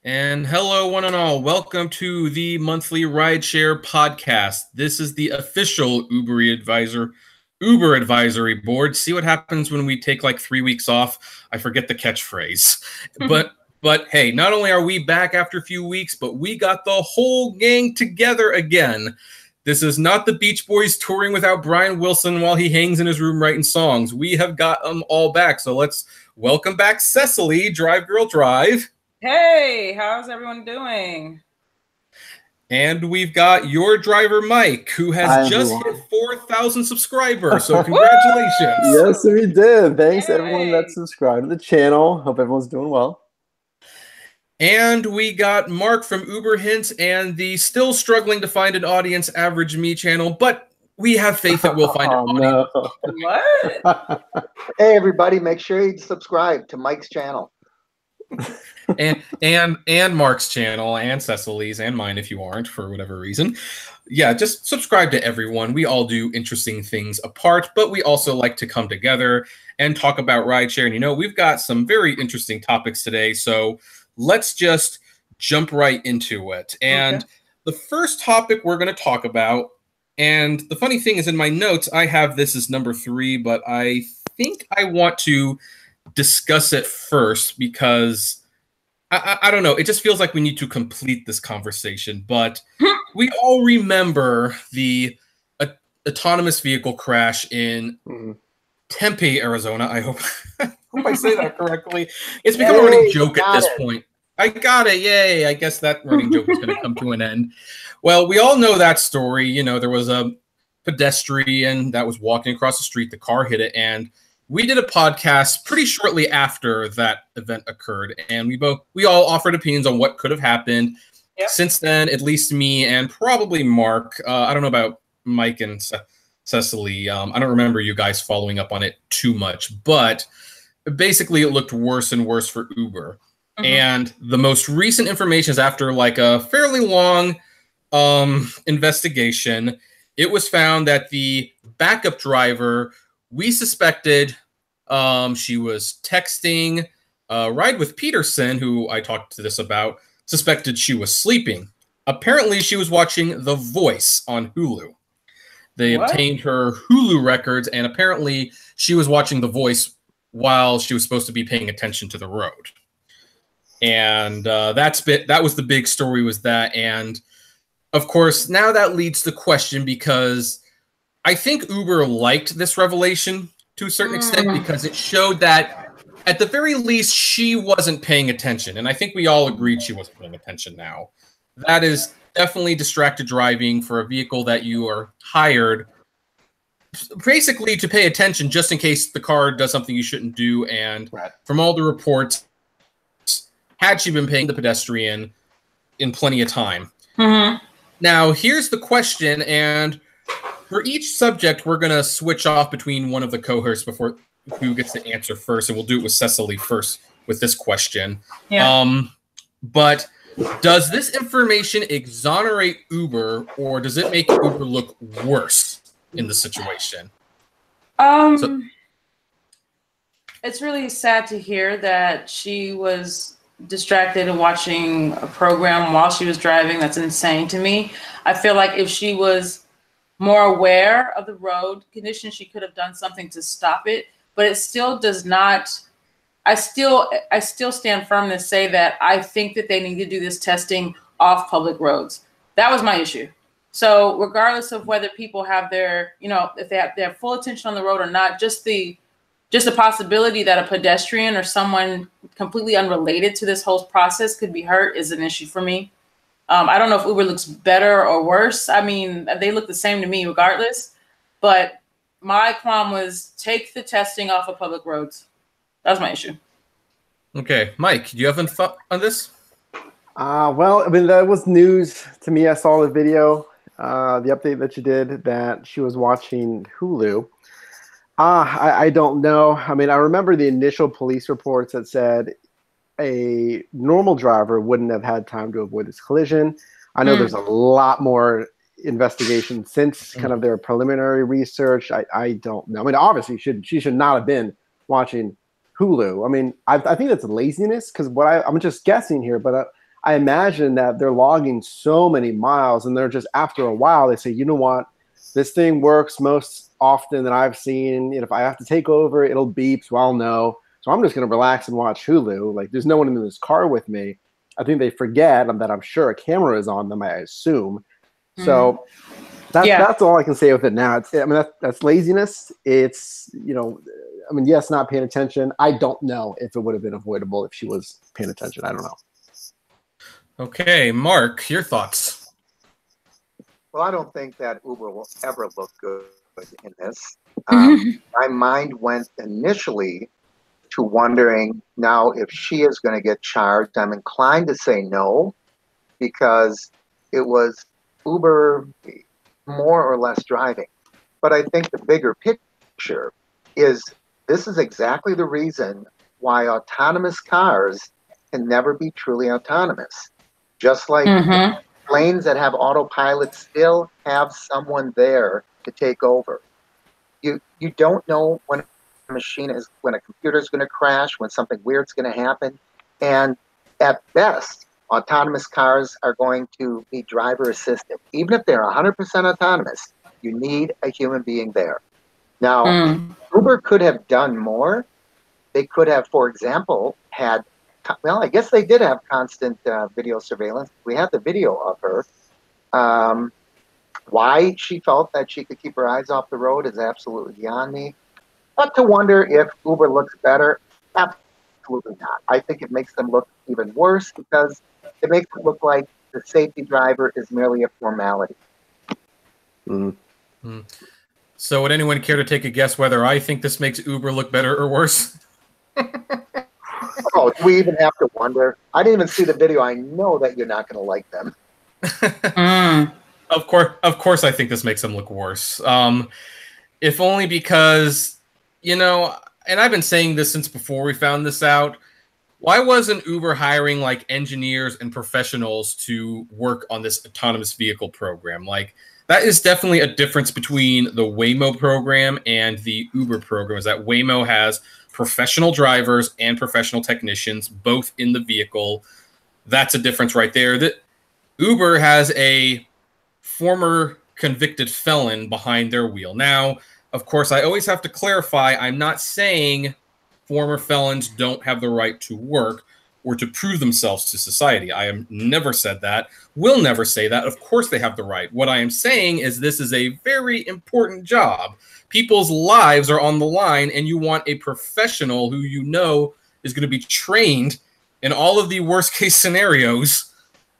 And hello, one and all. Welcome to the monthly Rideshare podcast. This is the official Uber advisory board. See what happens when we take like 3 weeks off. I forget the catchphrase. But hey, not only are we back after a few weeks, but we got the whole gang together again. This is not the Beach Boys touring without Brian Wilson while he hangs in his room writing songs. We have got them all back. So let's welcome back Cecily, Drive Girl Drive. Hey, how's everyone doing? And we've got your driver, Mike, who has just hit 4,000 subscribers. So congratulations. Yes, we did. Thanks everyone that subscribed to the channel. Hope everyone's doing well. And we got Mark from Uber Hints and the still struggling to find an audience Average Me channel, but we have faith that we'll find an audience. No. What? Hey, everybody, make sure you subscribe to Mike's channel. and Mark's channel and Cecily's and mine if you aren't for whatever reason. Yeah, just subscribe to everyone. We all do interesting things apart, but we also like to come together and talk about rideshare. And you know, we've got some very interesting topics today, so let's just jump right into it. And the first topic we're going to talk about, and the funny thing is in my notes I have this as number 3, but I think I want to discuss it first because I don't know. It just feels like we need to complete this conversation. But we all remember the autonomous vehicle crash in Tempe, Arizona. I hope I say that correctly. It's become a running joke at this point. I got it. Yay. I guess that running joke is going to come to an end. Well, we all know that story. You know, there was a pedestrian that was walking across the street. The car hit it, and we did a podcast pretty shortly after that event occurred, and we all offered opinions on what could have happened. Yep. Since then, at least me and probably Mark, I don't know about Mike and Cecily. I don't remember you guys following up on it too much, but basically it looked worse and worse for Uber. And the most recent information is after like a fairly long investigation, it was found that the backup driver, we suspected she was texting Ride with Peterson, who I talked to this about, suspected she was sleeping. Apparently, she was watching The Voice on Hulu. They obtained her Hulu records, and apparently she was watching The Voice while she was supposed to be paying attention to the road. And that was the big story, was that. And, of course, now that leads to question because I think Uber liked this revelation to a certain extent because it showed that, at the very least, she wasn't paying attention. And I think we all agreed she wasn't paying attention now. That is definitely distracted driving for a vehicle that you are hired basically to pay attention just in case the car does something you shouldn't do. And from all the reports, had she been paying the pedestrian in plenty of time. Now, here's the question, and for each subject, we're going to switch off between one of the co-hosts before who gets to answer first, and we'll do it with Cecily first with this question. But does this information exonerate Uber, or does it make Uber look worse in the situation? It's really sad to hear that she was distracted and watching a program while she was driving. That's insane to me. I feel like if she was more aware of the road conditions, she could have done something to stop it, but it still does not. I still stand firm to say that I think that they need to do this testing off public roads. That was my issue. So regardless of whether people have their, if they have their full attention on the road or not, just the possibility that a pedestrian or someone completely unrelated to this whole process could be hurt is an issue for me. I don't know if Uber looks better or worse. I mean, they look the same to me regardless. But my qualm was take the testing off of public roads. That's my issue. Okay, Mike, do you have any thought on this? Well, I mean, that was news to me. I saw the video, the update that you did, that she was watching Hulu. I don't know. I mean, I remember the initial police reports that said a normal driver wouldn't have had time to avoid this collision. I know there's a lot more investigation since kind of their preliminary research. I don't know. I mean, obviously she should not have been watching Hulu. I mean, I think that's laziness because I'm just guessing here, but I imagine that they're logging so many miles, and they're just, after a while, they say, you know what, this thing works most often that I've seen. And if I have to take over, it'll beep, so I'll know. So I'm just going to relax and watch Hulu. Like, there's no one in this car with me. I think they forget that I'm sure a camera is on them, I assume. So that's all I can say with it now. I mean, that's laziness. It's, you know, I mean, yes, not paying attention. I don't know if it would have been avoidable if she was paying attention. I don't know. Okay, Mark, your thoughts? Well, I don't think that Uber will ever look good in this. My mind went initially to wondering now if she is going to get charged. I'm inclined to say no, because it was Uber more or less driving. But I think the bigger picture is this is exactly the reason why autonomous cars can never be truly autonomous. Just like planes that have autopilot still have someone there to take over. You don't know when a computer is going to crash, when something weird's going to happen. And at best, autonomous cars are going to be driver assisted. Even if they're 100% autonomous, you need a human being there. Now, Uber could have done more. They could have, for example, had, well, I guess they did have constant video surveillance. We had the video of her. Why she felt that she could keep her eyes off the road is absolutely beyond me. But to wonder if Uber looks better, absolutely not. I think it makes them look even worse, because it makes it look like the safety driver is merely a formality. So would anyone care to take a guess whether I think this makes Uber look better or worse? Oh, do we even have to wonder? I didn't even see the video. I know that you're not going to like them. Of course, I think this makes them look worse. If only because, you know, and I've been saying this since before we found this out. Why wasn't Uber hiring like engineers and professionals to work on this autonomous vehicle program? Like, that is definitely a difference between the Waymo program and the Uber program, is that Waymo has professional drivers and professional technicians both in the vehicle. That's a difference right there. That Uber has a former convicted felon behind their wheel. Now, of course, I always have to clarify, I'm not saying former felons don't have the right to work or to prove themselves to society. I have never said that, will never say that. Of course they have the right. What I am saying is this is a very important job. People's lives are on the line, and you want a professional who you know is going to be trained in all of the worst case scenarios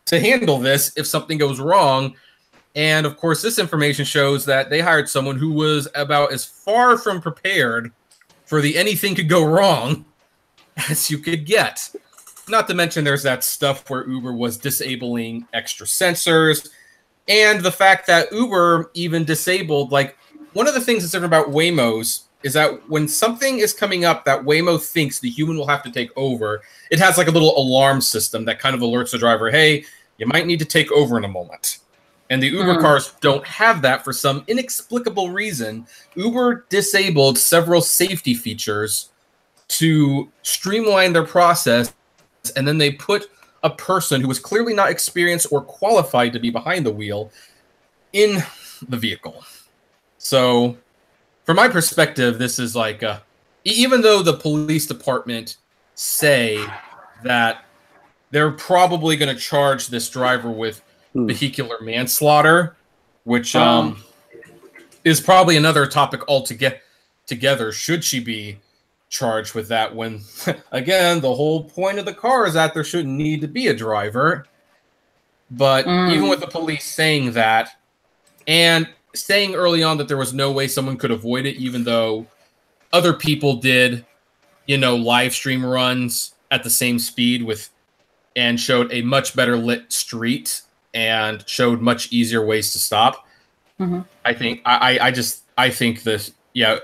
to handle this if something goes wrong. And of course, this information shows that they hired someone who was about as far from prepared for the anything could go wrong as you could get. Not to mention there's that stuff where Uber was disabling extra sensors, and the fact that Uber even disabled, like, one of the things that's different about Waymos is that when something is coming up that Waymo thinks the human will have to take over, it has like a little alarm system that kind of alerts the driver, hey, you might need to take over in a moment. And the Uber cars don't have that for some inexplicable reason. Uber disabled several safety features to streamline their process, and then they put a person who was clearly not experienced or qualified to be behind the wheel in the vehicle. So from my perspective, this is like, even though the police department say that they're probably going to charge this driver with vehicular manslaughter, which is probably another topic altogether. Should she be charged with that when, again, the whole point of the car is that there shouldn't need to be a driver? But even with the police saying that, and saying early on that there was no way someone could avoid it, even though other people did, you know, live stream runs at the same speed and showed a much better lit street and showed much easier ways to stop. I think I think this, yeah,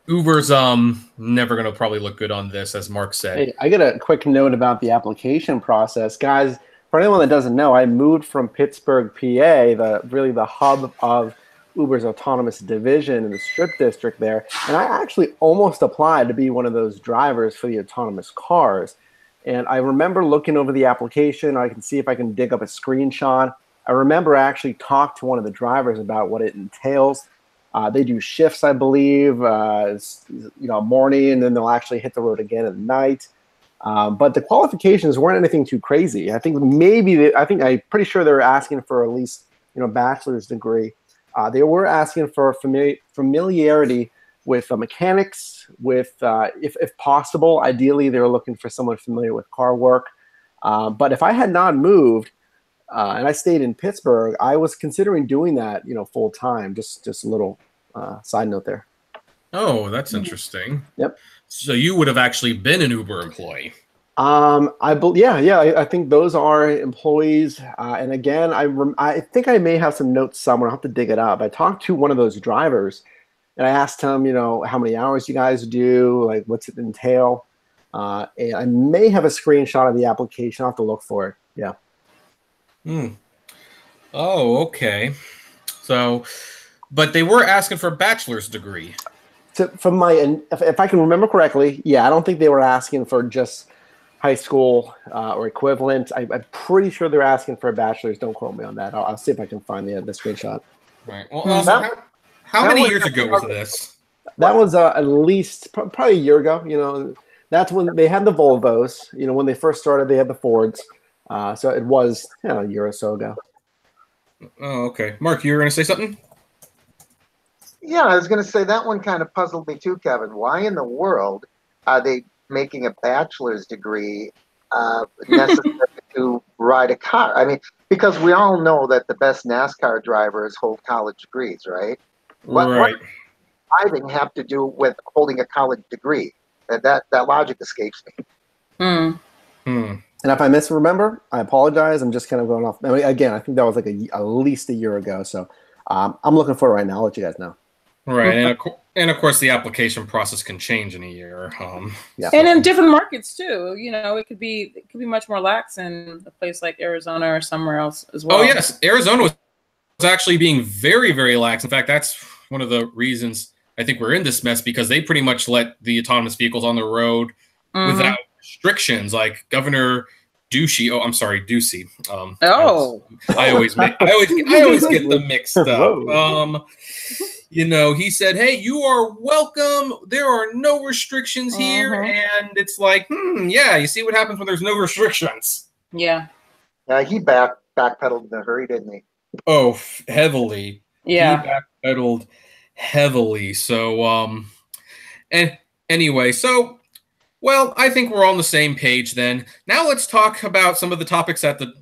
Uber's never going to probably look good on this, as Mark said. Hey, I got a quick note about the application process, guys. For anyone that doesn't know, I moved from Pittsburgh, PA, really the hub of Uber's autonomous division in the Strip District there, and I actually almost applied to be one of those drivers for the autonomous cars. And I remember looking over the application. I can see if I can dig up a screenshot. I remember I actually talked to one of the drivers about what it entails. They do shifts, I believe, morning, and then they'll actually hit the road again at night. But the qualifications weren't anything too crazy. I think I'm pretty sure they were asking for at least bachelor's degree. They were asking for familiarity with mechanics, with if possible, ideally they were looking for someone familiar with car work. But if I had not moved and I stayed in Pittsburgh, I was considering doing that, full time. Just a little side note there. Oh, that's interesting. Yep. So you would have actually been an Uber employee. I think those are employees. And again, I think I may have some notes somewhere. I'll have to dig it up. I talked to one of those drivers, and I asked him, how many hours you guys do, like what's it entail. And I may have a screenshot of the application. I'll have to look for it. Yeah. Oh, okay. So, but they were asking for a bachelor's degree. So if I can remember correctly, I don't think they were asking for just high school or equivalent. I'm pretty sure they're asking for a bachelor's. Don't quote me on that. I'll see if I can find the screenshot. Right. Well, how many years ago was this? That was at least probably a year ago. That's when they had the Volvos. When they first started, they had the Fords. So it was a year or so ago. Oh, okay. Mark, you were going to say something? Yeah, I was going to say that one kind of puzzled me too, Kevin. Why in the world are they making a bachelor's degree necessary to ride a car? I mean, because we all know that the best NASCAR drivers hold college degrees, right? What does driving have to do with holding a college degree? That logic escapes me. And if I misremember, I apologize. I'm just kind of going off. I mean, again, I think that was like at least a year ago. So I'm looking for it right now. I'll let you guys know. Right, and of course the application process can change in a year. And in different markets too. It could be much more lax in a place like Arizona or somewhere else as well. Oh yes, Arizona was actually being very, very lax. In fact, that's one of the reasons I think we're in this mess, because they pretty much let the autonomous vehicles on the road without restrictions. Like Governor Ducey. Oh, I'm sorry, Ducey. I always get them mixed up. He said, "Hey, you are welcome. There are no restrictions here." And it's like, you see what happens when there's no restrictions. Yeah. He backpedaled in a hurry, didn't he? Oh, heavily. Yeah. He backpedaled heavily. So, and anyway, so, well, I think we're on the same page then. Now let's talk about some of the topics that the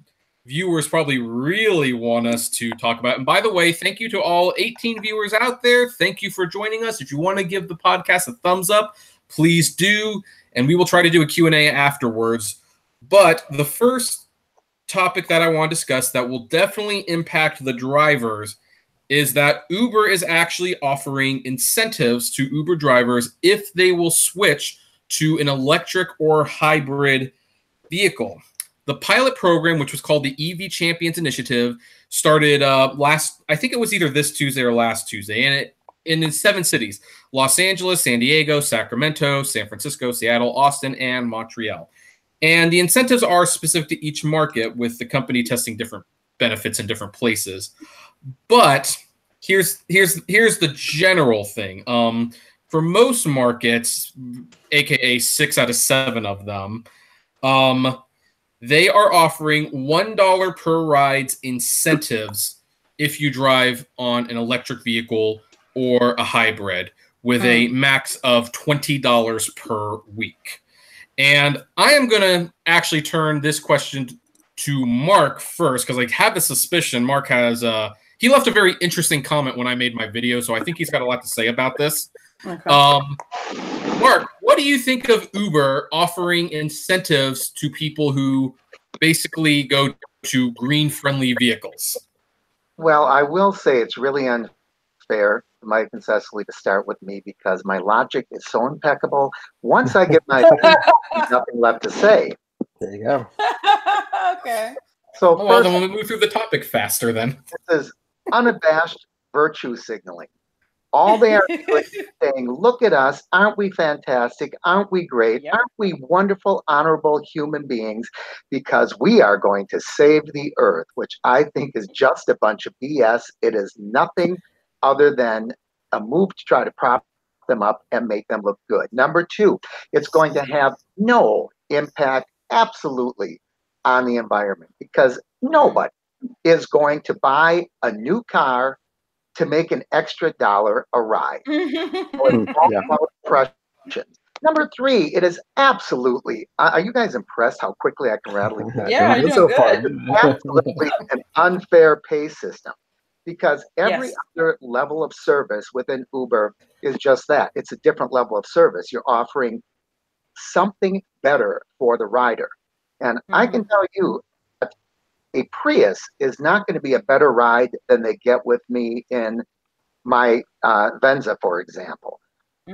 viewers probably really want us to talk about. And by the way, thank you to all 18 viewers out there. Thank you for joining us. If you want to give the podcast a thumbs up, please do. And we will try to do a Q&A afterwards. But the first topic that I want to discuss that will definitely impact the drivers is that Uber is actually offering incentives to Uber drivers if they will switch to an electric or hybrid vehicle. The pilot program, which was called the EV Champions Initiative, started I think it was either this Tuesday or last Tuesday, and in 7 cities: Los Angeles, San Diego, Sacramento, San Francisco, Seattle, Austin, and Montreal. And the incentives are specific to each market, with the company testing different benefits in different places. But here's the general thing. For most markets, aka 6 out of 7 of them, they are offering $1 per rides incentives if you drive on an electric vehicle or a hybrid, with a max of $20 per week. And I am going to actually turn this question to Mark first, because I have a suspicion Mark has he left a very interesting comment when I made my video, so I think he's got a lot to say about this. Okay. Mark, what do you think of Uber offering incentives to people who basically go to green-friendly vehicles? Well, I will say it's really unfair to Mike and Cecily to start with me, because my logic is so impeccable. Once I get my there's nothing left to say. There you go. Okay. So well, then we'll move through the topic faster then. This is unabashed virtue signaling. All they are doing is saying, look at us. Aren't we fantastic? Aren't we great? Yep. Aren't we wonderful, honorable human beings? Because we are going to save the earth, which I think is just a bunch of BS. It is nothing other than a move to try to prop them up and make them look good. Number two, it's going to have no impact absolutely on the environment, because nobody is going to buy a new car to make an extra dollar a ride. So it's all about impressions. Number three, it is absolutely, are you guys impressed how quickly I can rattle these? Yeah, you're doing good. Absolutely an unfair pay system, because every other level of service within Uber is just that. It's a different level of service. You're offering something better for the rider. And I can tell you, a Prius is not going to be a better ride than they get with me in my Venza, for example.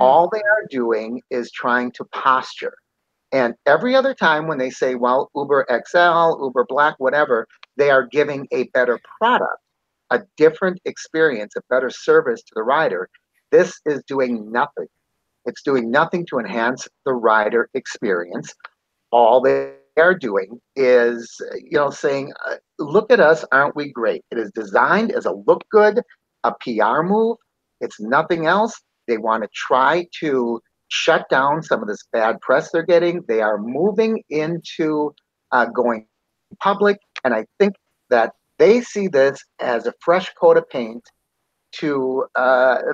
All they are doing is trying to posture. And every other time when they say, well, Uber XL, Uber Black, whatever, they are giving a better product, a different experience, a better service to the rider. This is doing nothing. It's doing nothing to enhance the rider experience. All they are doing is, saying, look at us, aren't we great? It is designed as a look good, a PR move. It's nothing else. They want to try to shut down some of this bad press they're getting. They are moving into going public. And I think that they see this as a fresh coat of paint to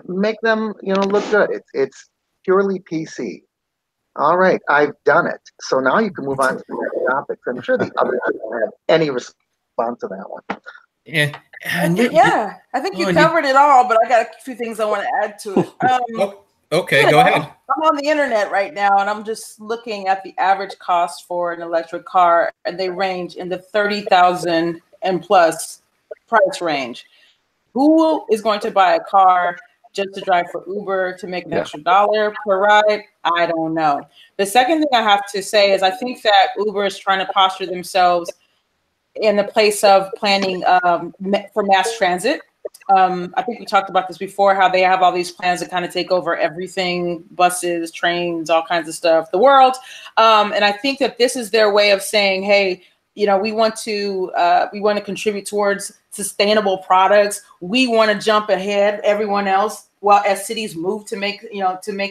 make them, look good. It's purely PC. All right, I've done it. So now you can move on to the next topic. I'm sure the others don't have any response to that one. Yeah, I think you covered it all, but I got a few things I want to add to it. Okay, go ahead. I'm on the internet right now, and I'm just looking at the average cost for an electric car, and they range in the $30,000 and plus price range. Who is going to buy a car just to drive for Uber to make an extra dollar per ride? I don't know. The second thing I have to say is I think that Uber is trying to posture themselves in the place of planning for mass transit. I think we talked about this before, how they have all these plans to kind of take over everything, buses, trains, all kinds of stuff, the world. And I think that this is their way of saying, hey, we want to contribute towards sustainable products. We want to jump ahead everyone else while as cities move to make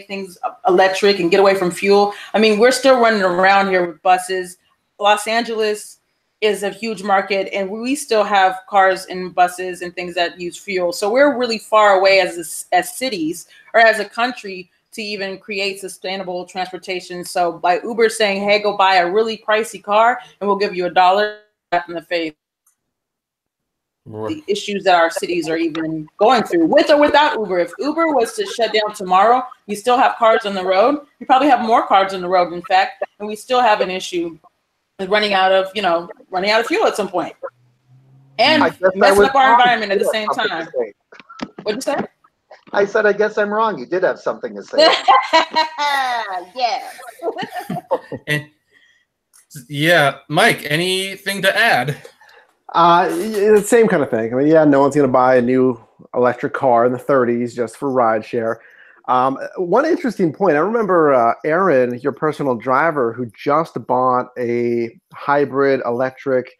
things electric and get away from fuel. I mean, we're still running around here with buses. Los Angeles is a huge market, and we still have cars and buses and things that use fuel. So we're really far away as cities or as a country to even create sustainable transportation. So by Uber saying, hey, go buy a really pricey car and we'll give you $1 in the face. The issues that our cities are even going through, with or without Uber. If Uber was to shut down tomorrow, you still have cars on the road. You probably have more cars on the road, in fact, and we still have an issue with running out of fuel at some point. And messing up our environment at the same time. What'd you say? I said, I guess I'm wrong. You did have something to say. Yeah. Yeah, Mike, anything to add? The same kind of thing. I mean, no one's going to buy a new electric car in the 30s just for rideshare. One interesting point, I remember Aaron, your personal driver, who just bought a hybrid electric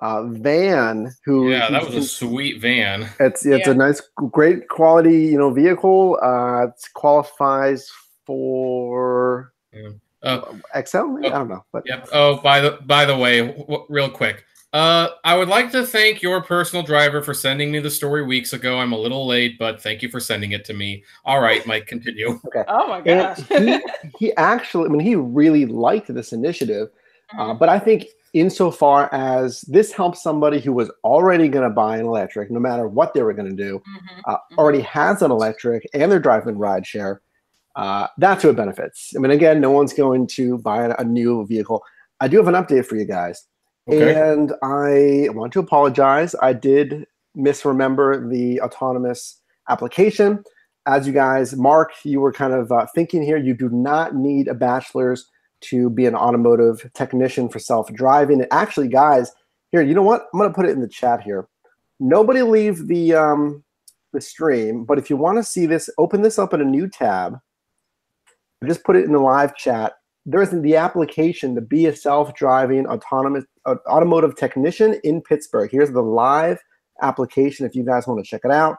van. That was a sweet van. It's a nice, great quality, vehicle. It qualifies for XL. Maybe? I don't know. But Oh, by the way, real quick. I would like to thank your personal driver for sending me the story weeks ago. I'm a little late, but thank you for sending it to me. All right, Mike, continue. Okay. Oh my gosh. he actually, he really liked this initiative, but I think insofar as this helps somebody who was already going to buy an electric, no matter what they were going to do, already has an electric and they're driving rideshare, that's who it benefits. I mean, again, no one's going to buy a new vehicle. I do have an update for you guys. Okay. And I want to apologize. I did misremember the autonomous application. As you guys, Mark, you were kind of thinking here, you do not need a bachelor's to be an automotive technician for self-driving. And actually, guys, here, you know what? I'm going to put it in the chat here. Nobody leave the the stream, but if you want to see this, open this up in a new tab. Just put it in the live chat. There is the application to be a self-driving automotive technician in Pittsburgh. Here's the live application if you guys want to check it out.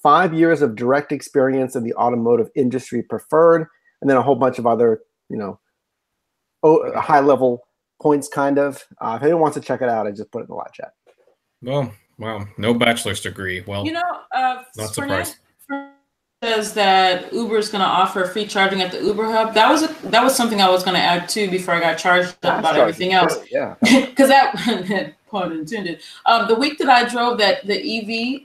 5 years of direct experience in the automotive industry preferred, and then a whole bunch of other, high-level points, kind of. If anyone wants to check it out, I just put it in the live chat. Well, wow, no bachelor's degree. Well, not surprised. Says that Uber is going to offer free charging at the Uber Hub. That was something I was going to add too before I got charged up about everything else. Yeah, because that pun intended. The week that I drove the EV,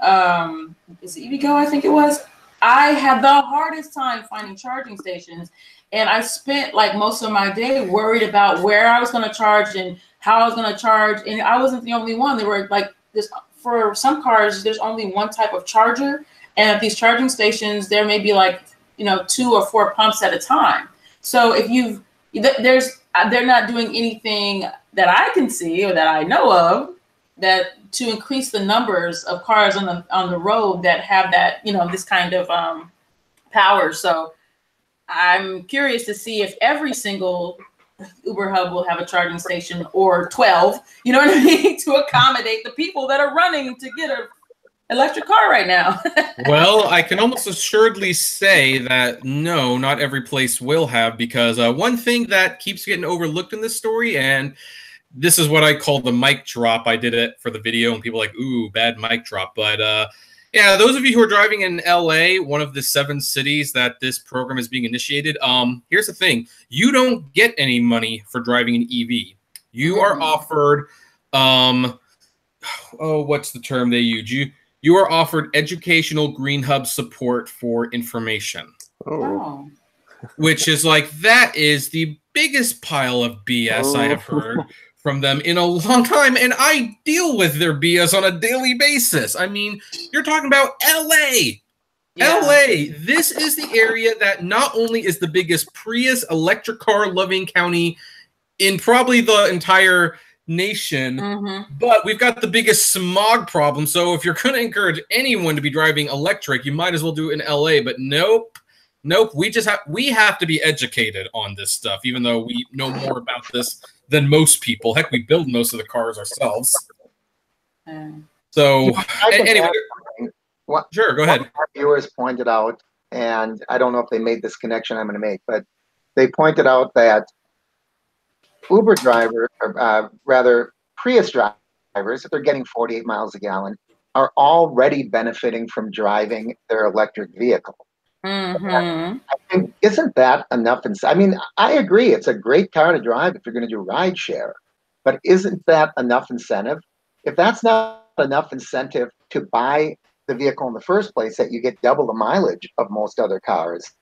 is it EV Go? I think it was. I had the hardest time finding charging stations, and I spent like most of my day worried about where I was going to charge and how I was going to charge. And I wasn't the only one. There were like this for some cars. There's only one type of charger. And at these charging stations, there may be like, 2 or 4 pumps at a time. So if they're not doing anything that I can see or that I know of that to increase the numbers of cars on the road that have that, this kind of power. So I'm curious to see if every single Uber Hub will have a charging station or 12, you know what I mean, to accommodate the people that are running to get a electric car right now. Well, I can almost assuredly say that no, not every place will have, because one thing that keeps getting overlooked in this story, and this is what I call the mic drop. I did it for the video, and people are like, ooh, bad mic drop. But yeah, those of you who are driving in LA, one of the 7 cities that this program is being initiated, here's the thing. You don't get any money for driving an EV. You are offered, what's the term they use? You are offered educational Green Hub support for information. Oh. Which is like, that is the biggest pile of BS I have heard from them in a long time. And I deal with their BS on a daily basis. I mean, you're talking about LA. Yeah. LA. This is the area that not only is the biggest Prius electric car loving county in probably the entire nation, but we've got the biggest smog problem. So if you're going to encourage anyone to be driving electric, you might as well do it in LA. But nope. We have to be educated on this stuff, even though we know more about this than most people. Heck, we build most of the cars ourselves. So anyway, sure, go ahead. Viewers pointed out, and I don't know if they made this connection I'm going to make, but they pointed out that Uber drivers, or rather Prius drivers, if they're getting 48 miles a gallon, are already benefiting from driving their electric vehicle. I think, isn't that enough? I mean, I agree. It's a great car to drive if you're going to do rideshare, but isn't that enough incentive? If that's not enough incentive to buy the vehicle in the first place, that you get double the mileage of most other cars,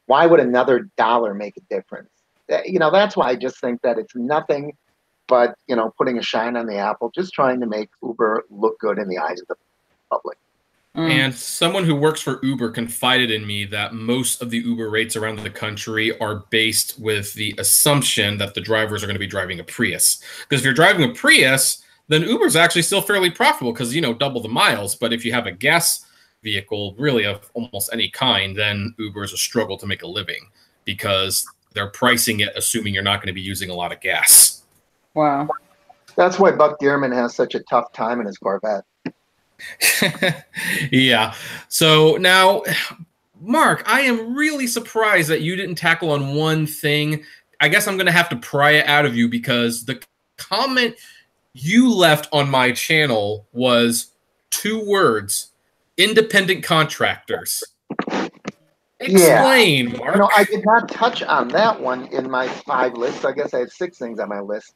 why would another dollar make a difference? That's why I just think that it's nothing but, putting a shine on the apple, just trying to make Uber look good in the eyes of the public. And someone who works for Uber confided in me that most of the Uber rates around the country are based with the assumption that the drivers are going to be driving a Prius. Because if you're driving a Prius, then Uber's actually still fairly profitable because, double the miles. But if you have a gas vehicle, really of almost any kind, then Uber is a struggle to make a living because they're pricing it assuming you're not going to be using a lot of gas. Wow. That's why Buck Dearman has such a tough time in his Corvette. Yeah. So now, Mark, I am really surprised that you didn't tackle on one thing. I guess I'm going to have to pry it out of you because the comment you left on my channel was 2 words: independent contractors. Explain, Mark. I did not touch on that one in my 5 lists. I guess I had 6 things on my list.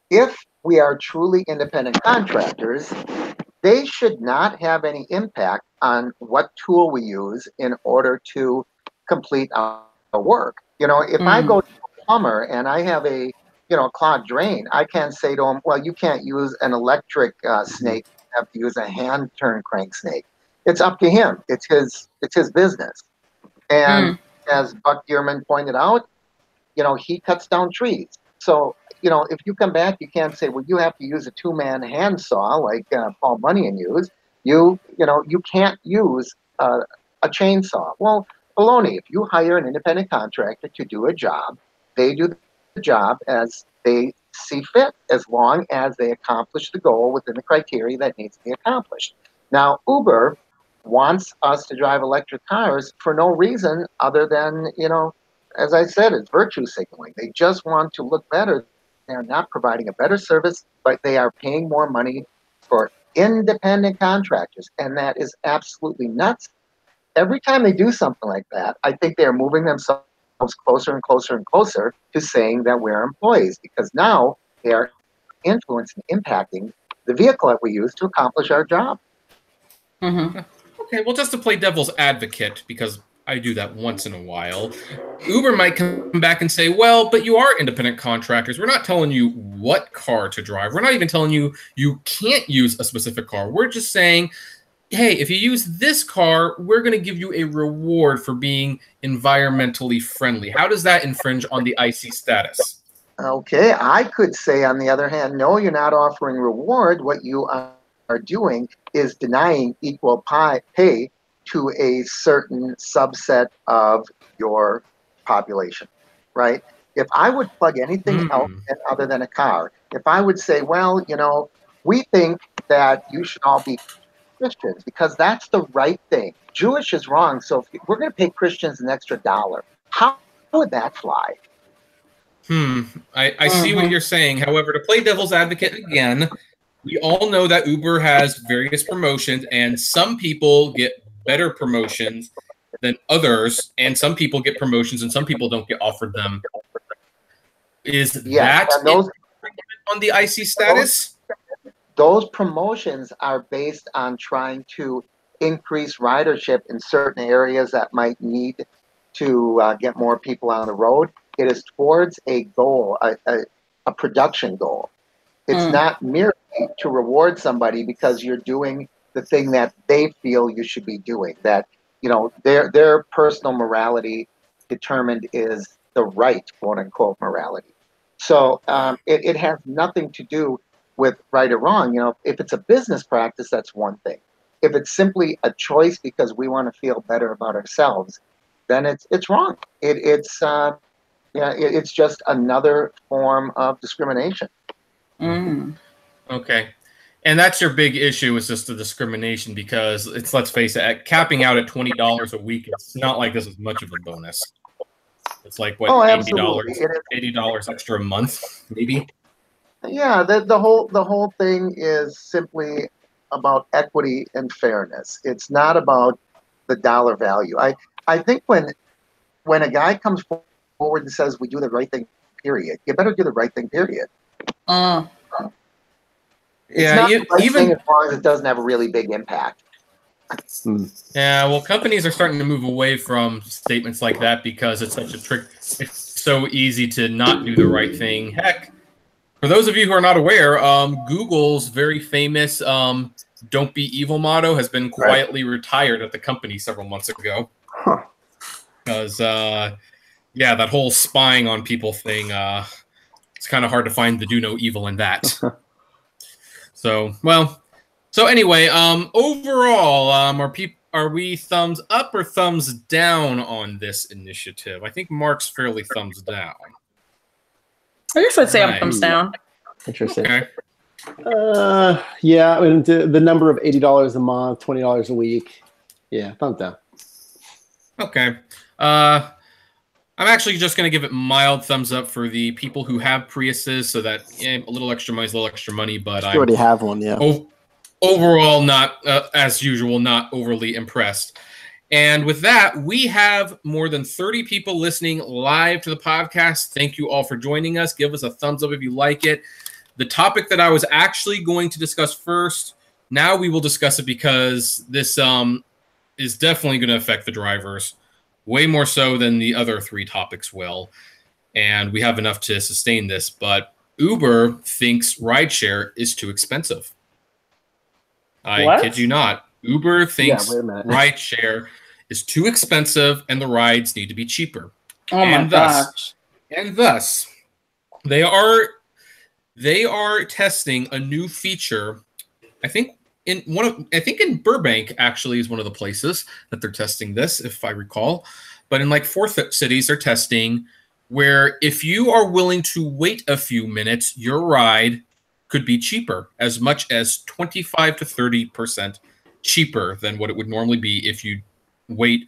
If we are truly independent contractors, they should not have any impact on what tool we use in order to complete our work. If I go to a plumber and I have a, clogged drain, I can't say to him, well, you can't use an electric snake. You have to use a hand turn crank snake. It's up to him. It's his business. And as Buck Dearman pointed out, he cuts down trees. So, if you come back, you can't say, well, you have to use a 2-man handsaw like Paul Bunyan used. You can't use a chainsaw. Well, baloney. If you hire an independent contractor to do a job, they do the job as they see fit, as long as they accomplish the goal within the criteria that needs to be accomplished. Now, Uber wants us to drive electric cars for no reason other than, as I said, it's virtue signaling. They just want to look better. They are not providing a better service, but they are paying more money for independent contractors, and that is absolutely nuts. Every time they do something like that, I think they are moving themselves closer and closer and closer to saying that we're employees, because now they are influencing, impacting the vehicle that we use to accomplish our job. Mm-hmm. Okay, well, just to play devil's advocate, because I do that once in a while, Uber might come back and say, well, but you are independent contractors. We're not telling you what car to drive. We're not even telling you you can't use a specific car. We're just saying, hey, if you use this car, we're going to give you a reward for being environmentally friendly. How does that infringe on the IC status? Okay, I could say, on the other hand, no, you're not offering reward. What you are doing is denying equal pay to a certain subset of your population, right? If I would plug anything else in other than a car, if I would say, well, we think that you should all be Christians because that's the right thing. Jewish is wrong, so if we're going to pay Christians an extra $1, how would that fly? I see what you're saying. However, to play devil's advocate again, we all know that Uber has various promotions, and some people get better promotions than others, and some people get promotions and some people don't get offered them. Is that on the IC status? Those promotions are based on trying to increase ridership in certain areas that might need to get more people on the road. It is towards a goal, a production goal. It's not merely to reward somebody because you're doing the thing that they feel you should be doing, that their personal morality determined is the right, quote unquote, morality. So it has nothing to do with right or wrong. If it's a business practice, that's one thing. If it's simply a choice because we want to feel better about ourselves, then it's wrong. It's just another form of discrimination. Okay. And that's your big issue, is just the discrimination, because let's face it, capping out at $20 a week, it's not like this is much of a bonus. It's like, what, $80 extra a month, maybe? Yeah, the whole thing is simply about equity and fairness. It's not about the dollar value. I think when a guy comes forward and says we do the right thing, period, you better do the right thing, period. Yeah, even as long as it doesn't have a really big impact. Yeah, well, companies are starting to move away from statements like that because it's such a trick. It's so easy to not do the right thing. Heck, for those of you who are not aware, Google's very famous "Don't Be Evil" motto has been quietly retired at the company several months ago. Because, yeah, that whole spying on people thing, it's kind of hard to find the do no evil in that. So anyway, overall, are we thumbs up or thumbs down on this initiative? I think Mark's fairly thumbs down. I guess I'd say I'm thumbs down. Interesting. Okay. Yeah, I mean, the number of $80 a month, $20 a week. Yeah, thumbs down. Okay. I'm actually just going to give it mild thumbs up for the people who have Priuses, so that a little extra money is a little extra money, but I already have one, yeah. Overall, not, as usual, not overly impressed. And with that, we have more than 30 people listening live to the podcast. Thank you all for joining us. Give us a thumbs up if you like it. The topic that I was actually going to discuss first, now we will discuss it because this is definitely going to affect the drivers. Way more so than the other 3 topics will. And we have enough to sustain this. But Uber thinks rideshare is too expensive. I kid you not. Uber thinks rideshare is too expensive and the rides need to be cheaper. Oh my gosh. And thus, they are testing a new feature. I think I think in Burbank actually is one of the places that they're testing this, if I recall. But in like 4 cities, they're testing where if you are willing to wait a few minutes, your ride could be cheaper, as much as 25 to 30% cheaper than what it would normally be if you wait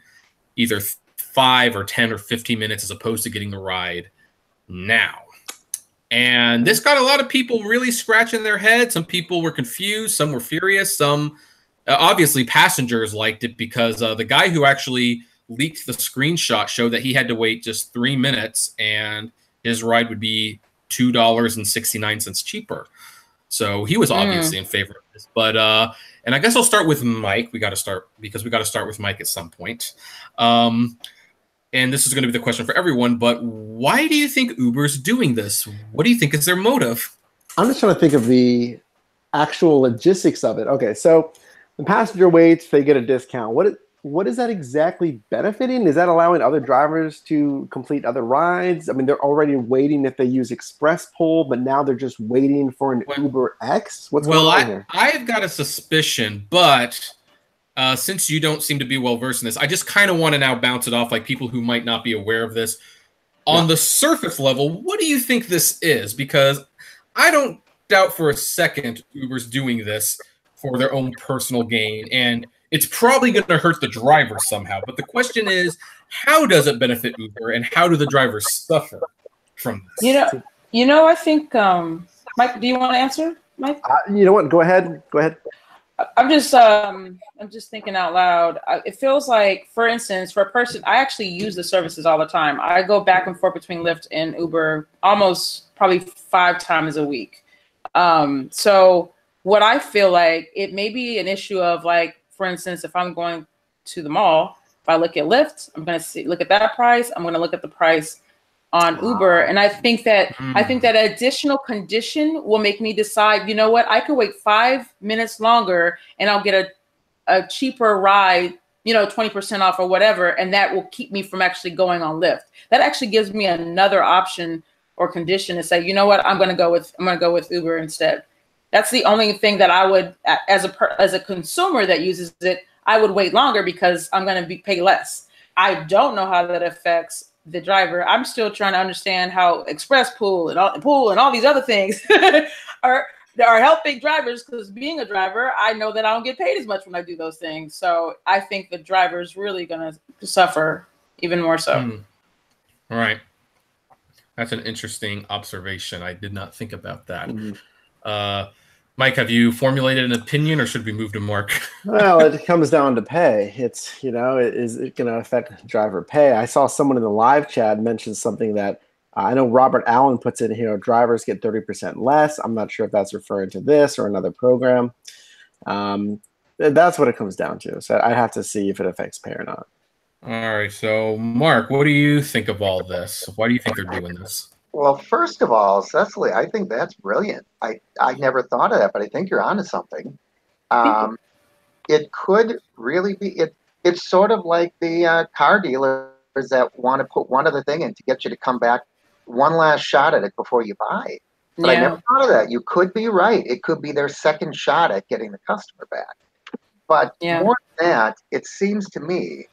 either 5 or 10 or 15 minutes as opposed to getting the ride now. And this got a lot of people really scratching their heads. Some people were confused. Some were furious. Some, obviously, passengers liked it because the guy who actually leaked the screenshot showed that he had to wait just 3 minutes and his ride would be $2.69 cheaper. So he was obviously in favor of this. But, and I guess I'll start with Mike. We got to start with Mike at some point. And this is going to be the question for everyone, but why do you think Uber's doing this? What do you think is their motive? I'm just trying to think of the actual logistics of it. Okay, so the passenger waits, they get a discount. What is that exactly benefiting? Is that allowing other drivers to complete other rides? I mean, they're already waiting if they use Express Pull, but now they're just waiting for an Uber X? What's going on here? I've got a suspicion, but since you don't seem to be well-versed in this, I just kind of want to now bounce it off like people who might not be aware of this. On the surface level, what do you think this is? Because I don't doubt for a second Uber's doing this for their own personal gain, and it's probably going to hurt the driver somehow. But the question is, how does it benefit Uber, and how do the drivers suffer from this? I think, Mike, do you want to answer, Mike? You know what? Go ahead. I'm just thinking out loud. It feels like, for instance, for a person, I actually use the services all the time. I go back and forth between Lyft and Uber almost probably 5 times a week. So what I feel like, it may be an issue of, like, for instance, if I'm going to the mall, if I look at Lyft, I'm going to look at that price. I'm going to look at the price on Uber. And I think that additional condition will make me decide, you know what, I could wait 5 minutes longer and I'll get a cheaper ride, 20% off or whatever. And that will keep me from actually going on Lyft. That actually gives me another option or condition to say, you know what, I'm going to go with Uber instead. That's the only thing that I would, as a consumer that uses it, I would wait longer because I'm going to pay less. I don't know how that affects the driver. I'm still trying to understand how Express Pull and all these other things are helping drivers, because being a driver, I know that I don't get paid as much when I do those things. So I think the driver is really going to suffer even more so. All right. That's an interesting observation. I did not think about that. Mike, have you formulated an opinion, or should we move to Mark? Well, it comes down to pay. It's, is it going to affect driver pay? I saw someone in the live chat mention something that I know Robert Allen puts in here, drivers get 30% less. I'm not sure if that's referring to this or another program. That's what it comes down to. So I have to see if it affects pay or not. All right. So, Mark, what do you think of all this? Why do you think they're doing this? Well, first of all, Cecily, I think that's brilliant. I never thought of that, but I think you're onto something. It could really be, it's sort of like the car dealers that want to put one other thing in to get you to come back one last shot at it before you buy. But I never thought of that. You could be right. It could be their second shot at getting the customer back. But more than that, it seems to me,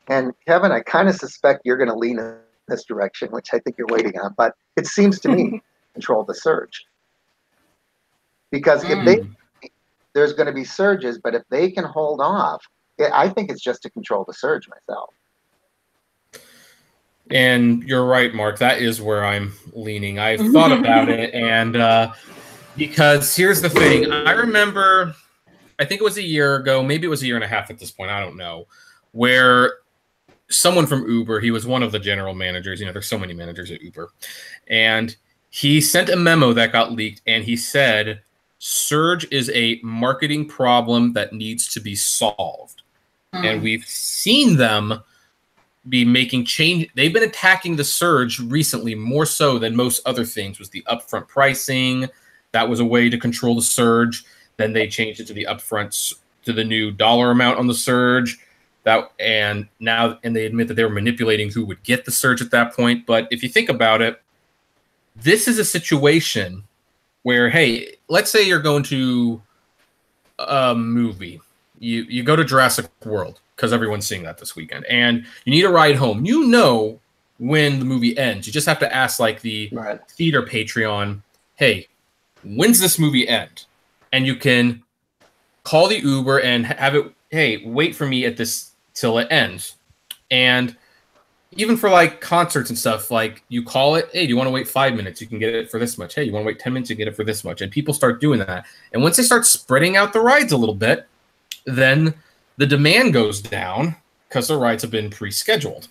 and Kevin, I kind of suspect you're going to lean in this direction, which I think you're waiting on, but it seems to me control the surge. Because if there's going to be surges, but if they can hold off, I think it's just to control the surge myself. And you're right, Mark. That is where I'm leaning. I've thought about it, and because here's the thing. I remember, I think it was a year ago, maybe it was a year and a half at this point, I don't know, where someone from Uber, he was one of the general managers, there's so many managers at Uber, and he sent a memo that got leaked, and he said, surge is a marketing problem that needs to be solved. And we've seen them be making change. They've been attacking the surge recently more so than most other things. Was the upfront pricing. That was a way to control the surge. Then they changed it to the upfront, to the new dollar amount on the surge. And they admit that they were manipulating who would get the surge at that point. But if you think about it, this is a situation where, hey, let's say you're going to a movie. You go to Jurassic World because everyone's seeing that this weekend, and you need a ride home. You know when the movie ends. You just have to ask like the theater Patreon, hey, when's this movie end? And you can call the Uber and have it, hey, wait for me at this till it ends. And even for like concerts and stuff, like you call it, hey, do you want to wait 5 minutes? You can get it for this much. Hey, you want to wait 10 minutes? You get it for this much. And people start doing that. And once they start spreading out the rides a little bit, then the demand goes down because the rides have been pre-scheduled.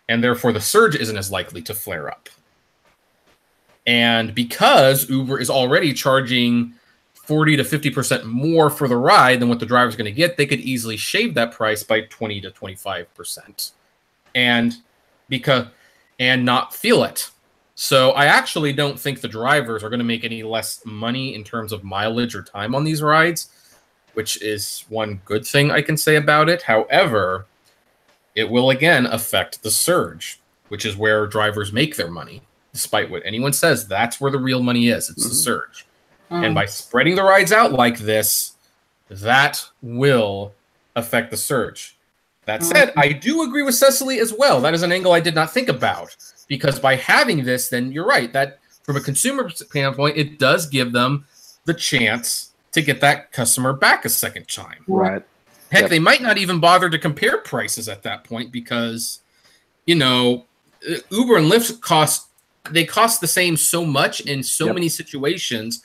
And therefore the surge isn't as likely to flare up. And because Uber is already charging 40 to 50% more for the ride than what the driver's going to get, they could easily shave that price by 20 to 25%. And not feel it. So I actually don't think the drivers are going to make any less money in terms of mileage or time on these rides, which is one good thing I can say about it. However, it will again affect the surge, which is where drivers make their money. Despite what anyone says, that's where the real money is. It's the surge. And by spreading the rides out like this, that will affect the surge. That said, I do agree with Cecily as well. That is an angle I did not think about. Because by having this, then you're right. That from a consumer standpoint, it does give them the chance to get that customer back a second time. Right. Heck, they might not even bother to compare prices at that point because, you know, Uber and Lyft cost the same so much in so many situations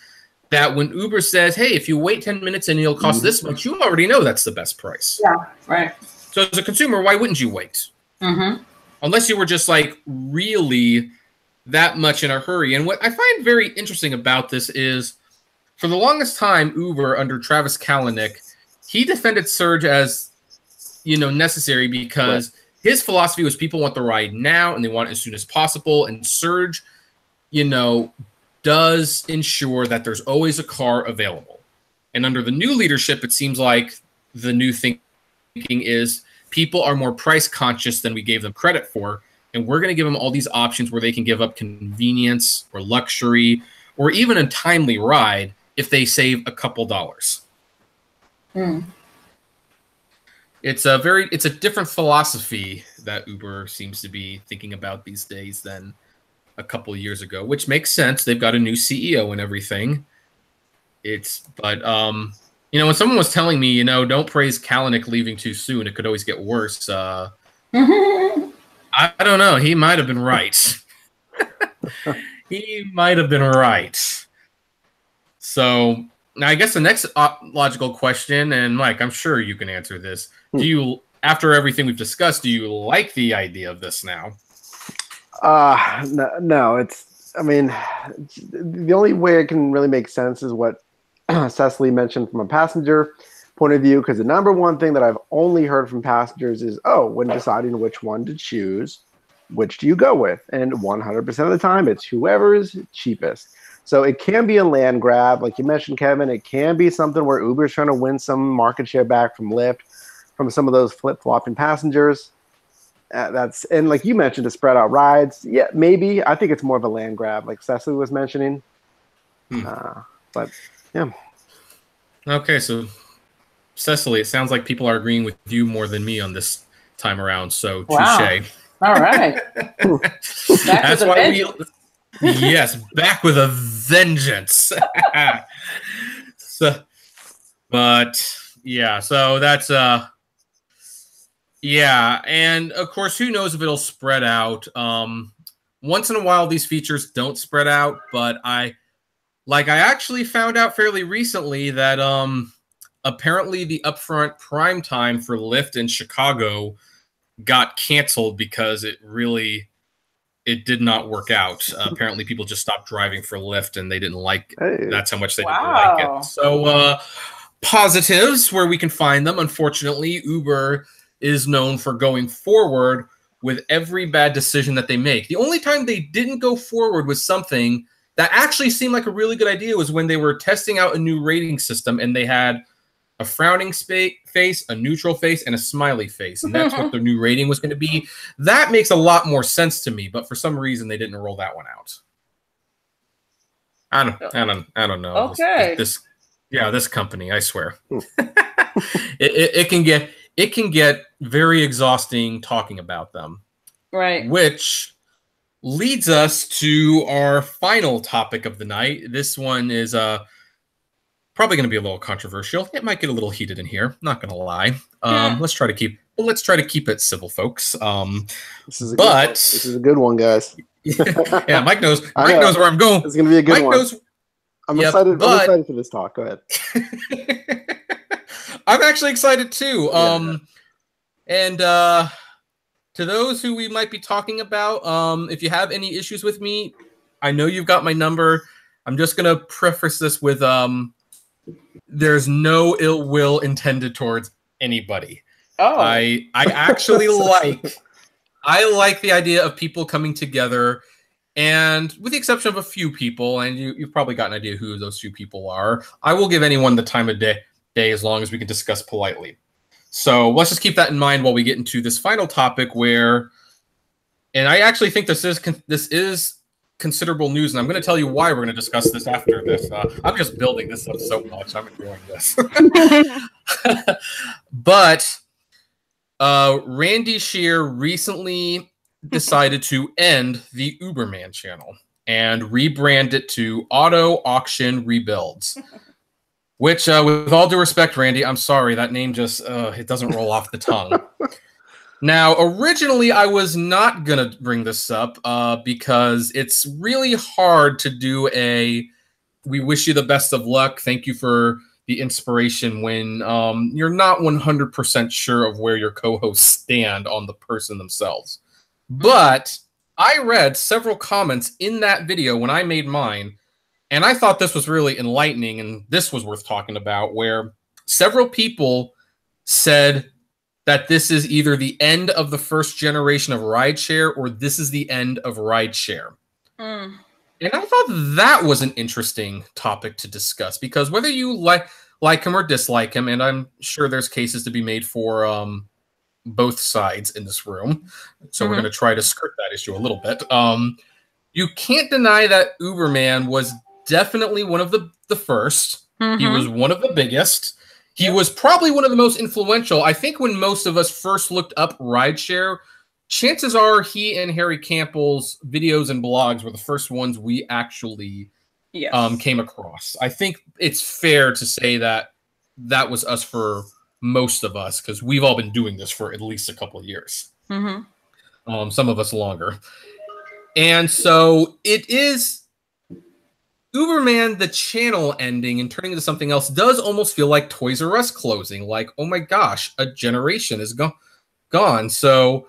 that when Uber says, hey, if you wait 10 minutes and it'll cost this much, you already know that's the best price. Yeah, right. So as a consumer, why wouldn't you wait? Unless you were just like really that much in a hurry. And what I find very interesting about this is for the longest time, Uber under Travis Kalanick, he defended surge as, you know, necessary because his philosophy was people want the ride now and they want it as soon as possible. And surge, you know, does ensure that there's always a car available. And under the new leadership, it seems like the new thinking is people are more price conscious than we gave them credit for. And we're going to give them all these options where they can give up convenience or luxury or even a timely ride if they save a couple dollars. It's a different philosophy that Uber seems to be thinking about these days than a couple of years ago, which makes sense. They've got a new CEO and everything. But you know, when someone was telling me, you know, don't praise Kalanick leaving too soon, it could always get worse. I don't know. He might have been right. He might have been right. So now I guess the next logical question, and Mike, I'm sure you can answer this. Do you, after everything we've discussed, do you like the idea of this now? No, I mean, the only way it can really make sense is what Cecily mentioned from a passenger point of view, because the number one thing that I've only heard from passengers is, oh, when deciding which one to choose, which do you go with? And 100% of the time, it's whoever is cheapest. So it can be a land grab. Like you mentioned, Kevin, it can be something where Uber's trying to win some market share back from Lyft, from some of those flip-flopping passengers. And like you mentioned, to spread out rides. Yeah, maybe. I think it's more of a land grab, like Cecily was mentioning. But yeah. Okay, so Cecily, it sounds like people are agreeing with you more than me on this time around. So touche. All right. That's why yes, back with a vengeance. But yeah, so that's yeah, and of course, who knows if it'll spread out. Once in a while, these features don't spread out, but I actually found out fairly recently that apparently the upfront prime time for Lyft in Chicago got canceled because it did not work out. Apparently, people just stopped driving for Lyft, and they didn't like it. That's how much they didn't like it. So positives where we can find them. Unfortunately, Uber is known for going forward with every bad decision that they make. The only time they didn't go forward with something that actually seemed like a really good idea was when they were testing out a new rating system, and they had a frowning face, a neutral face, and a smiley face. And that's what their new rating was going to be. That makes a lot more sense to me, but for some reason they didn't roll that one out. I don't know. Okay. Yeah, this company, I swear. it can get very exhausting talking about them. Right. Which leads us to our final topic of the night. This one is probably going to be a little controversial. It might get a little heated in here. Not going to lie. Let's try to keep it civil, folks. This is a good one, guys. Yeah, Mike knows. Mike knows where I'm going. It's going to be a good one. I'm excited. I'm excited for this talk. Go ahead. I'm actually excited too. And to those who we might be talking about, if you have any issues with me, I know you've got my number. I'm just going to preface this with there's no ill will intended towards anybody. Oh. I actually like the idea of people coming together, and with the exception of a few people, and you've probably got an idea who those few people are, I will give anyone the time of day as long as we can discuss politely. So let's just keep that in mind while we get into this final topic where, and I actually think this is considerable news, and I'm going to tell you why we're going to discuss this after this. I'm just building this up so much. I'm enjoying this. But Randy Shear recently decided to end the Uberman channel and rebrand it to Auto Auction Rebuilds. Which, with all due respect, Randy, I'm sorry, that name just, it doesn't roll off the tongue. Now, originally, I was not going to bring this up because it's really hard to do we wish you the best of luck, thank you for the inspiration when you're not 100% sure of where your co-hosts stand on the person themselves. But I read several comments in that video when I made mine, and I thought this was really enlightening, and this was worth talking about, where several people said that this is either the end of the first generation of rideshare or this is the end of rideshare. And I thought that was an interesting topic to discuss, because whether you like him or dislike him, and I'm sure there's cases to be made for both sides in this room, so we're going to try to skirt that issue a little bit. You can't deny that Uberman was definitely one of the first. He was one of the biggest. He was probably one of the most influential. I think when most of us first looked up rideshare, chances are he and Harry Campbell's videos and blogs were the first ones we actually came across. I think it's fair to say that that was us for most of us, because we've all been doing this for at least a couple of years. Some of us longer. And so it is... Uberman, the channel ending and turning into something else, does almost feel like Toys R Us closing. Like, oh my gosh, a generation is gone. So,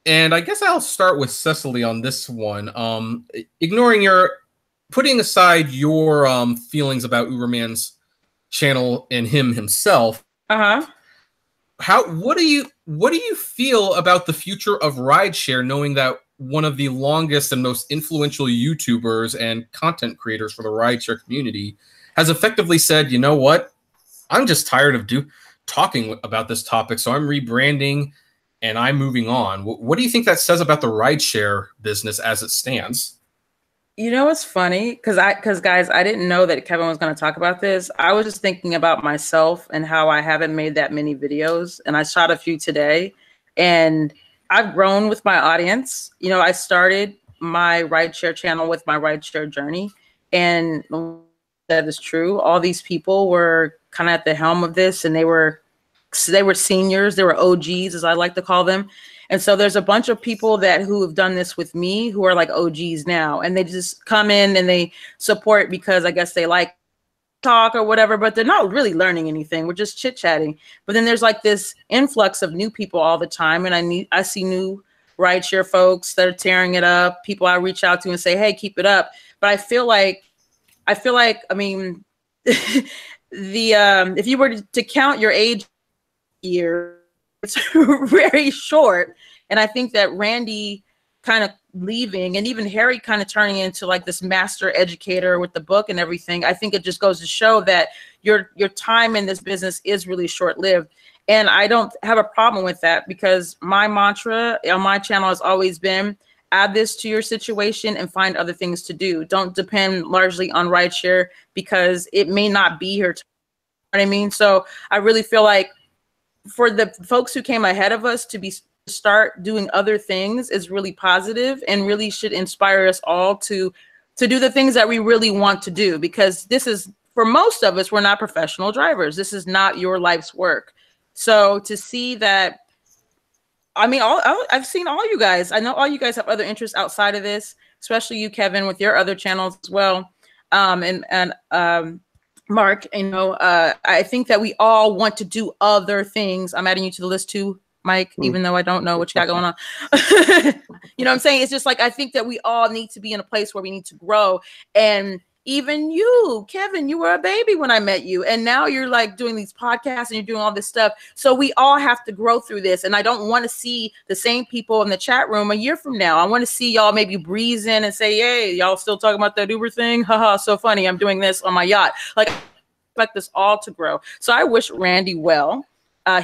and I guess I'll start with Cecily on this one. Putting aside your feelings about Uberman's channel and him himself. What do you feel about the future of rideshare, knowing that one of the longest and most influential YouTubers and content creators for the rideshare community has effectively said, you know what, I'm just tired of talking about this topic, so I'm rebranding and I'm moving on. What do you think that says about the rideshare business as it stands? You know, it's funny because guys, I didn't know that Kevin was going to talk about this. I was just thinking about myself and how I haven't made that many videos, and I shot a few today, and I've grown with my audience. You know, I started my rideshare channel with my rideshare journey, and that is true. All these people were kind of at the helm of this, and they were seniors, they were OGs, as I like to call them. And so there's a bunch of people who have done this with me who are like OGs now, and they just come in and they support because I guess they like talk or whatever, but they're not really learning anything. We're just chit-chatting. But then there's like this influx of new people all the time, and I see new rideshare folks that are tearing it up, people I reach out to and say, hey, keep it up. But I feel like I mean if you were to count your age year, it's very short. And I think that Randy kind of leaving, and even Harry kind of turning into like this master educator with the book and everything, I think it just goes to show that your time in this business is really short-lived. And I don't have a problem with that, because my mantra on my channel has always been, add this to your situation and find other things to do. Don't depend largely on rideshare because it may not be here. You know what I mean? So I really feel like for the folks who came ahead of us to start doing other things is really positive and really should inspire us all to do the things that we really want to do, because this is, for most of us, we're not professional drivers. This is not your life's work. So to see that, I mean, I've seen all you guys. I know all you guys have other interests outside of this, especially you, Kevin, with your other channels as well. And Mark, you know, I think that we all want to do other things. I'm adding you to the list too, Mike, even though I don't know what you got going on. You know what I'm saying? It's just like, I think that we all need to be in a place where we need to grow. And even you, Kevin, you were a baby when I met you. And now you're like doing these podcasts and you're doing all this stuff. So we all have to grow through this. And I don't want to see the same people in the chat room a year from now. I want to see y'all maybe breeze in and say, hey, y'all still talking about that Uber thing? Haha, so funny. I'm doing this on my yacht. Like, I expect this all to grow. So I wish Randy well.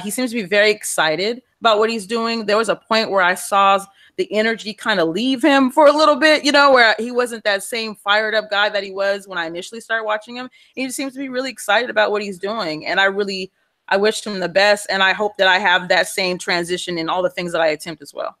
He seems to be very excited about what he's doing. There was a point where I saw the energy kind of leave him for a little bit, you know, where he wasn't that same fired up guy that he was when I initially started watching him. He just seems to be really excited about what he's doing. And I wish him the best. And I hope that I have that same transition in all the things that I attempt as well.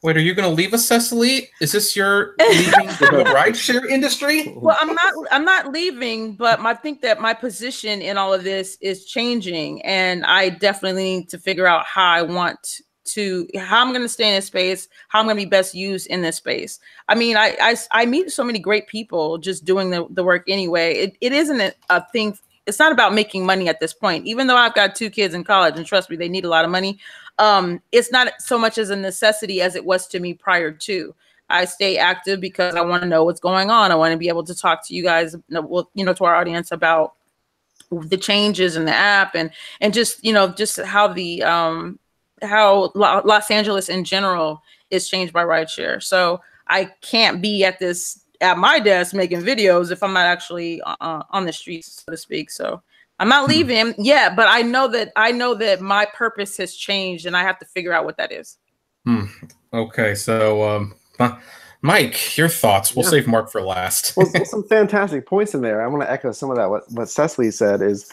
Wait, are you going to leave us, Cecily? Is this your leaving the rideshare industry? Well, I'm not leaving, but I think that my position in all of this is changing. And I definitely need to figure out how I'm going to stay in this space, how I'm going to be best used in this space. I mean, I meet so many great people just doing the work anyway. It isn't a thing. It's not about making money at this point, even though I've got 2 kids in college and trust me, they need a lot of money. It's not so much as a necessity as it was to me prior to. I stay active because I want to know what's going on. I want to be able to talk to you guys, you know, to our audience about the changes in the app and just, you know, just how how Los Angeles in general is changed by rideshare. So I can't be at my desk making videos if I'm not actually on the streets, so to speak. So I'm not leaving yet, but I know that my purpose has changed and I have to figure out what that is. Okay. So, Mike, your thoughts. We'll save Mark for last. Well, some fantastic points in there. I want to echo some of that. What Cecily said is,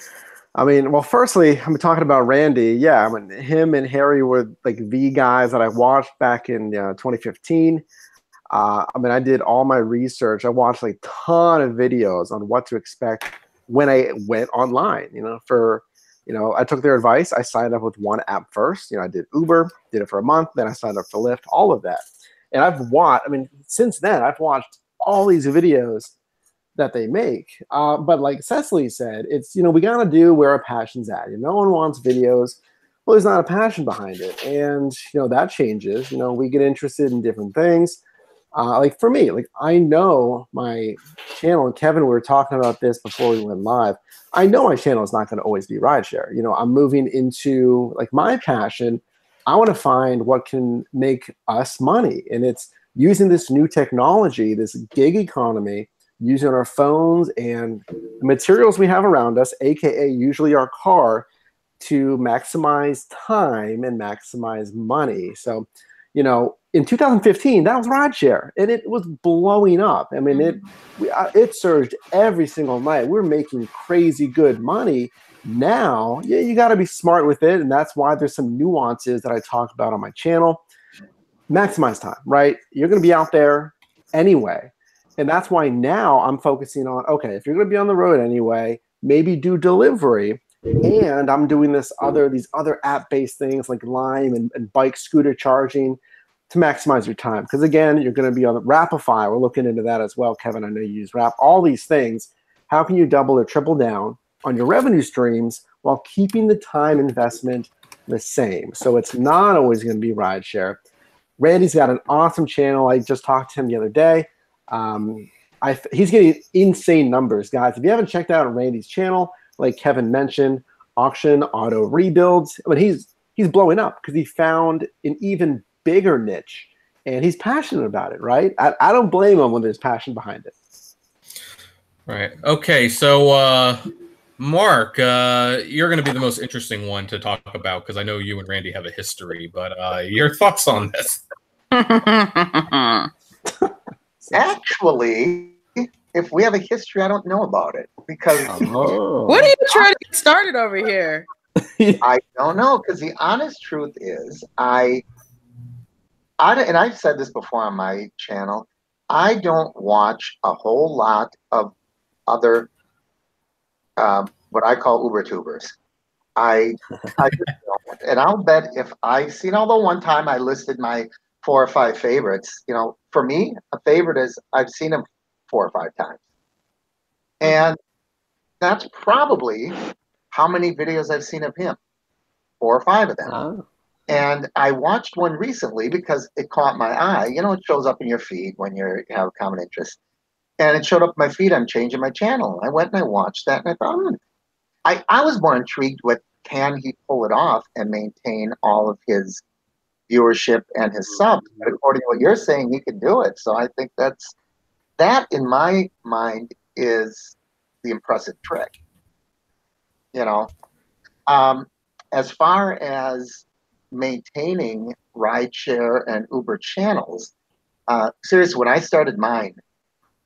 I mean, well, firstly, I'm talking about Randy. Yeah, I mean, him and Harry were like the guys that I watched back in 2015. I mean, I did all my research. I watched like a ton of videos on what to expect when I went online. I took their advice. I signed up with one app first. I did Uber, did it for a month. Then I signed up for Lyft, all of that. And since then, I've watched all these videos that they make. But like Cecily said, it's, we got to do where our passion's at. No one wants videos. Well, there's not a passion behind it. And, that changes. We get interested in different things. Like for me, like I know my channel, and Kevin, we were talking about this before we went live. I know my channel is not going to always be rideshare. I'm moving into like my passion. I want to find what can make us money. And it's using this new technology, this gig economy, using our phones and the materials we have around us, AKA usually our car, to maximize time and maximize money. So, in 2015, that was rideshare, and it was blowing up. I mean, it surged every single night. We're making crazy good money. Now, you got to be smart with it, and that's why there's some nuances that I talk about on my channel. Maximize time, right? You're going to be out there anyway, and that's why now I'm focusing on, okay, if you're going to be on the road anyway, maybe do delivery. And I'm doing these other app-based things like Lime and bike scooter charging to maximize your time. Because again, you're going to be on Rapify. We're looking into that as well. Kevin, I know you use Rap. All these things. How can you double or triple down on your revenue streams while keeping the time investment the same? So it's not always going to be rideshare. Randy's got an awesome channel. I just talked to him the other day. He's getting insane numbers, guys. If you haven't checked out Randy's channel, like Kevin mentioned, auction, auto rebuilds. I mean, he's blowing up because he found an even bigger niche, and he's passionate about it, right? I don't blame him when there's passion behind it. Right. Okay. So, Mark, you're going to be the most interesting one to talk about because I know you and Randy have a history. But your thoughts on this? Actually, if we have a history, I don't know about it because what are you trying to get started over here? I don't know, because the honest truth is, and I've said this before on my channel, I don't watch a whole lot of other what I call Uber tubers. I just don't. And I'll bet if I've seen, although one time I listed my 4 or 5 favorites, you know, for me, a favorite is I've seen him 4 or 5 times. And that's probably how many videos I've seen of him, 4 or 5 of them. Oh. And I watched one recently because it caught my eye. You know, it shows up in your feed when you have a common interest. And it showed up in my feed. I'm changing my channel. I went and I watched that, and I thought, I was more intrigued with, can he pull it off and maintain all of his viewership and his subs? But according to what you're saying, he can do it. So I think that in my mind is the impressive trick. You know, as far as maintaining rideshare and Uber channels, seriously, when I started mine,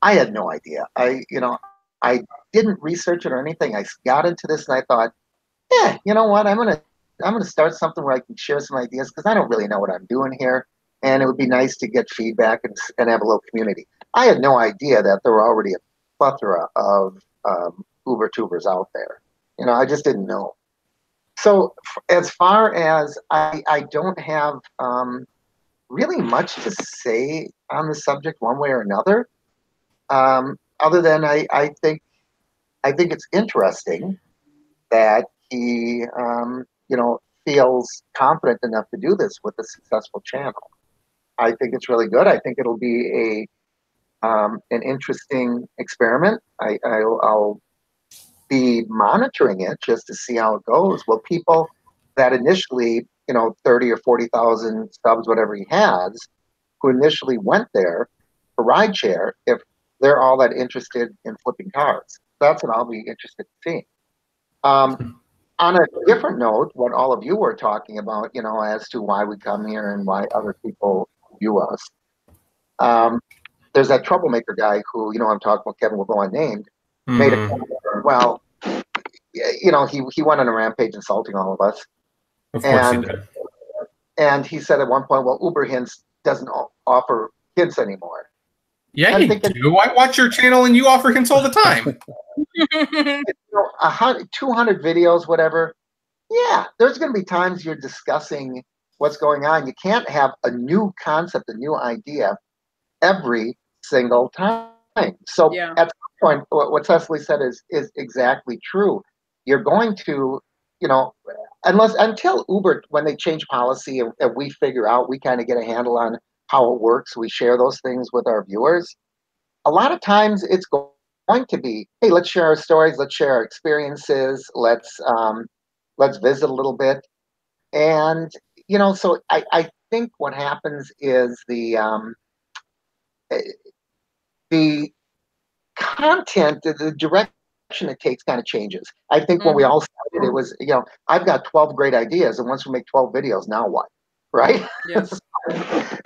I had no idea. I didn't research it or anything. I got into this and I thought, yeah, you know what? I'm gonna start something where I can share some ideas because I don't really know what I'm doing here, and it would be nice to get feedback and have a little community. I had no idea that there were already a plethora of Uber tubers out there. You know, I just didn't know. So as far as I don't have really much to say on the subject one way or another, other than I think it's interesting that he feels confident enough to do this with a successful channel. I think it's really good. I think it'll be an interesting experiment. I'll be monitoring it just to see how it goes. Will people that initially, 30 or 40,000 subs, whatever he has, who initially went there for rideshare, if they're all that interested in flipping cars? That's what I'll be interested in seeing. On a different note, what all of you were talking about, as to why we come here and why other people view us. There's that troublemaker guy who, I'm talking about, Kevin will go unnamed, made a comment. Well, he went on a rampage insulting all of us. Of course he did. And he said at one point, well, Uber Hints doesn't offer hints anymore. Yeah, you do. I watch your channel and you offer hints all the time. 200 videos, whatever. Yeah, there's going to be times you're discussing what's going on. You can't have a new concept, a new idea every single time. So at some point, what Cecily said is exactly true. You're going to, until Uber, when they change policy and we figure out, we kind of get a handle on how it works, we share those things with our viewers. A lot of times it's going to be, hey, let's share our stories, let's share our experiences, let's visit a little bit. And, so I think what happens is the content, the direction it takes kind of changes. I think when we all started, it was, I've got 12 great ideas, and once we make 12 videos, now what? Right? Yes.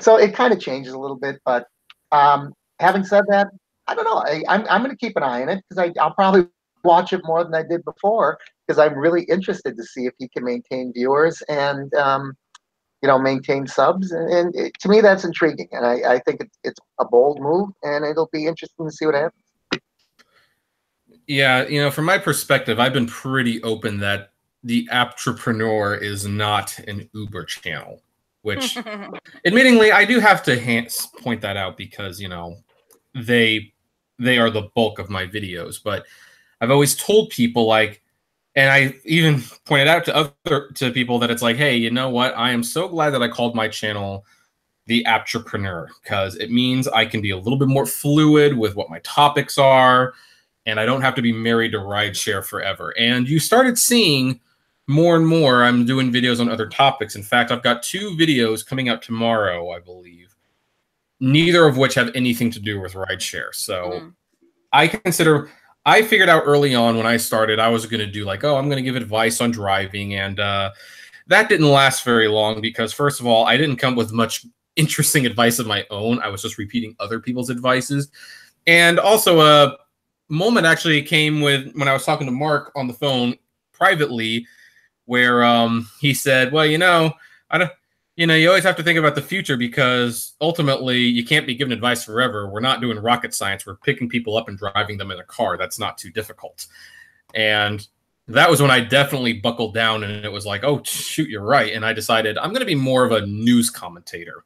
So it kind of changes a little bit, but having said that, I don't know. I'm going to keep an eye on it because I'll probably watch it more than I did before because I'm really interested to see if he can maintain viewers and maintain subs. And to me, that's intriguing, and I think it's a bold move, and it'll be interesting to see what happens. Yeah, from my perspective, I've been pretty open that the Apptrepreneur is not an Uber channel. Which, admittingly, I do have to point that out because, they are the bulk of my videos. But I've always told people, and I even pointed out to people that it's like, hey, you know what? I am so glad that I called my channel the Apptrepreneur because it means I can be a little bit more fluid with what my topics are, and I don't have to be married to rideshare forever. And you started seeing more and more, I'm doing videos on other topics. In fact, I've got 2 videos coming out tomorrow, I believe, neither of which have anything to do with rideshare. So I figured out early on when I started, I was going to do I'm going to give advice on driving. And that didn't last very long because, first of all, I didn't come with much interesting advice of my own. I was just repeating other people's advices. And also a moment actually came when I was talking to Mark on the phone privately, where he said, well, I don't, you always have to think about the future, because ultimately you can't be given advice forever. We're not doing rocket science. We're picking people up and driving them in a car. That's not too difficult. And that was when I definitely buckled down, and it was like, oh, shoot, you're right. And I decided I'm going to be more of a news commentator.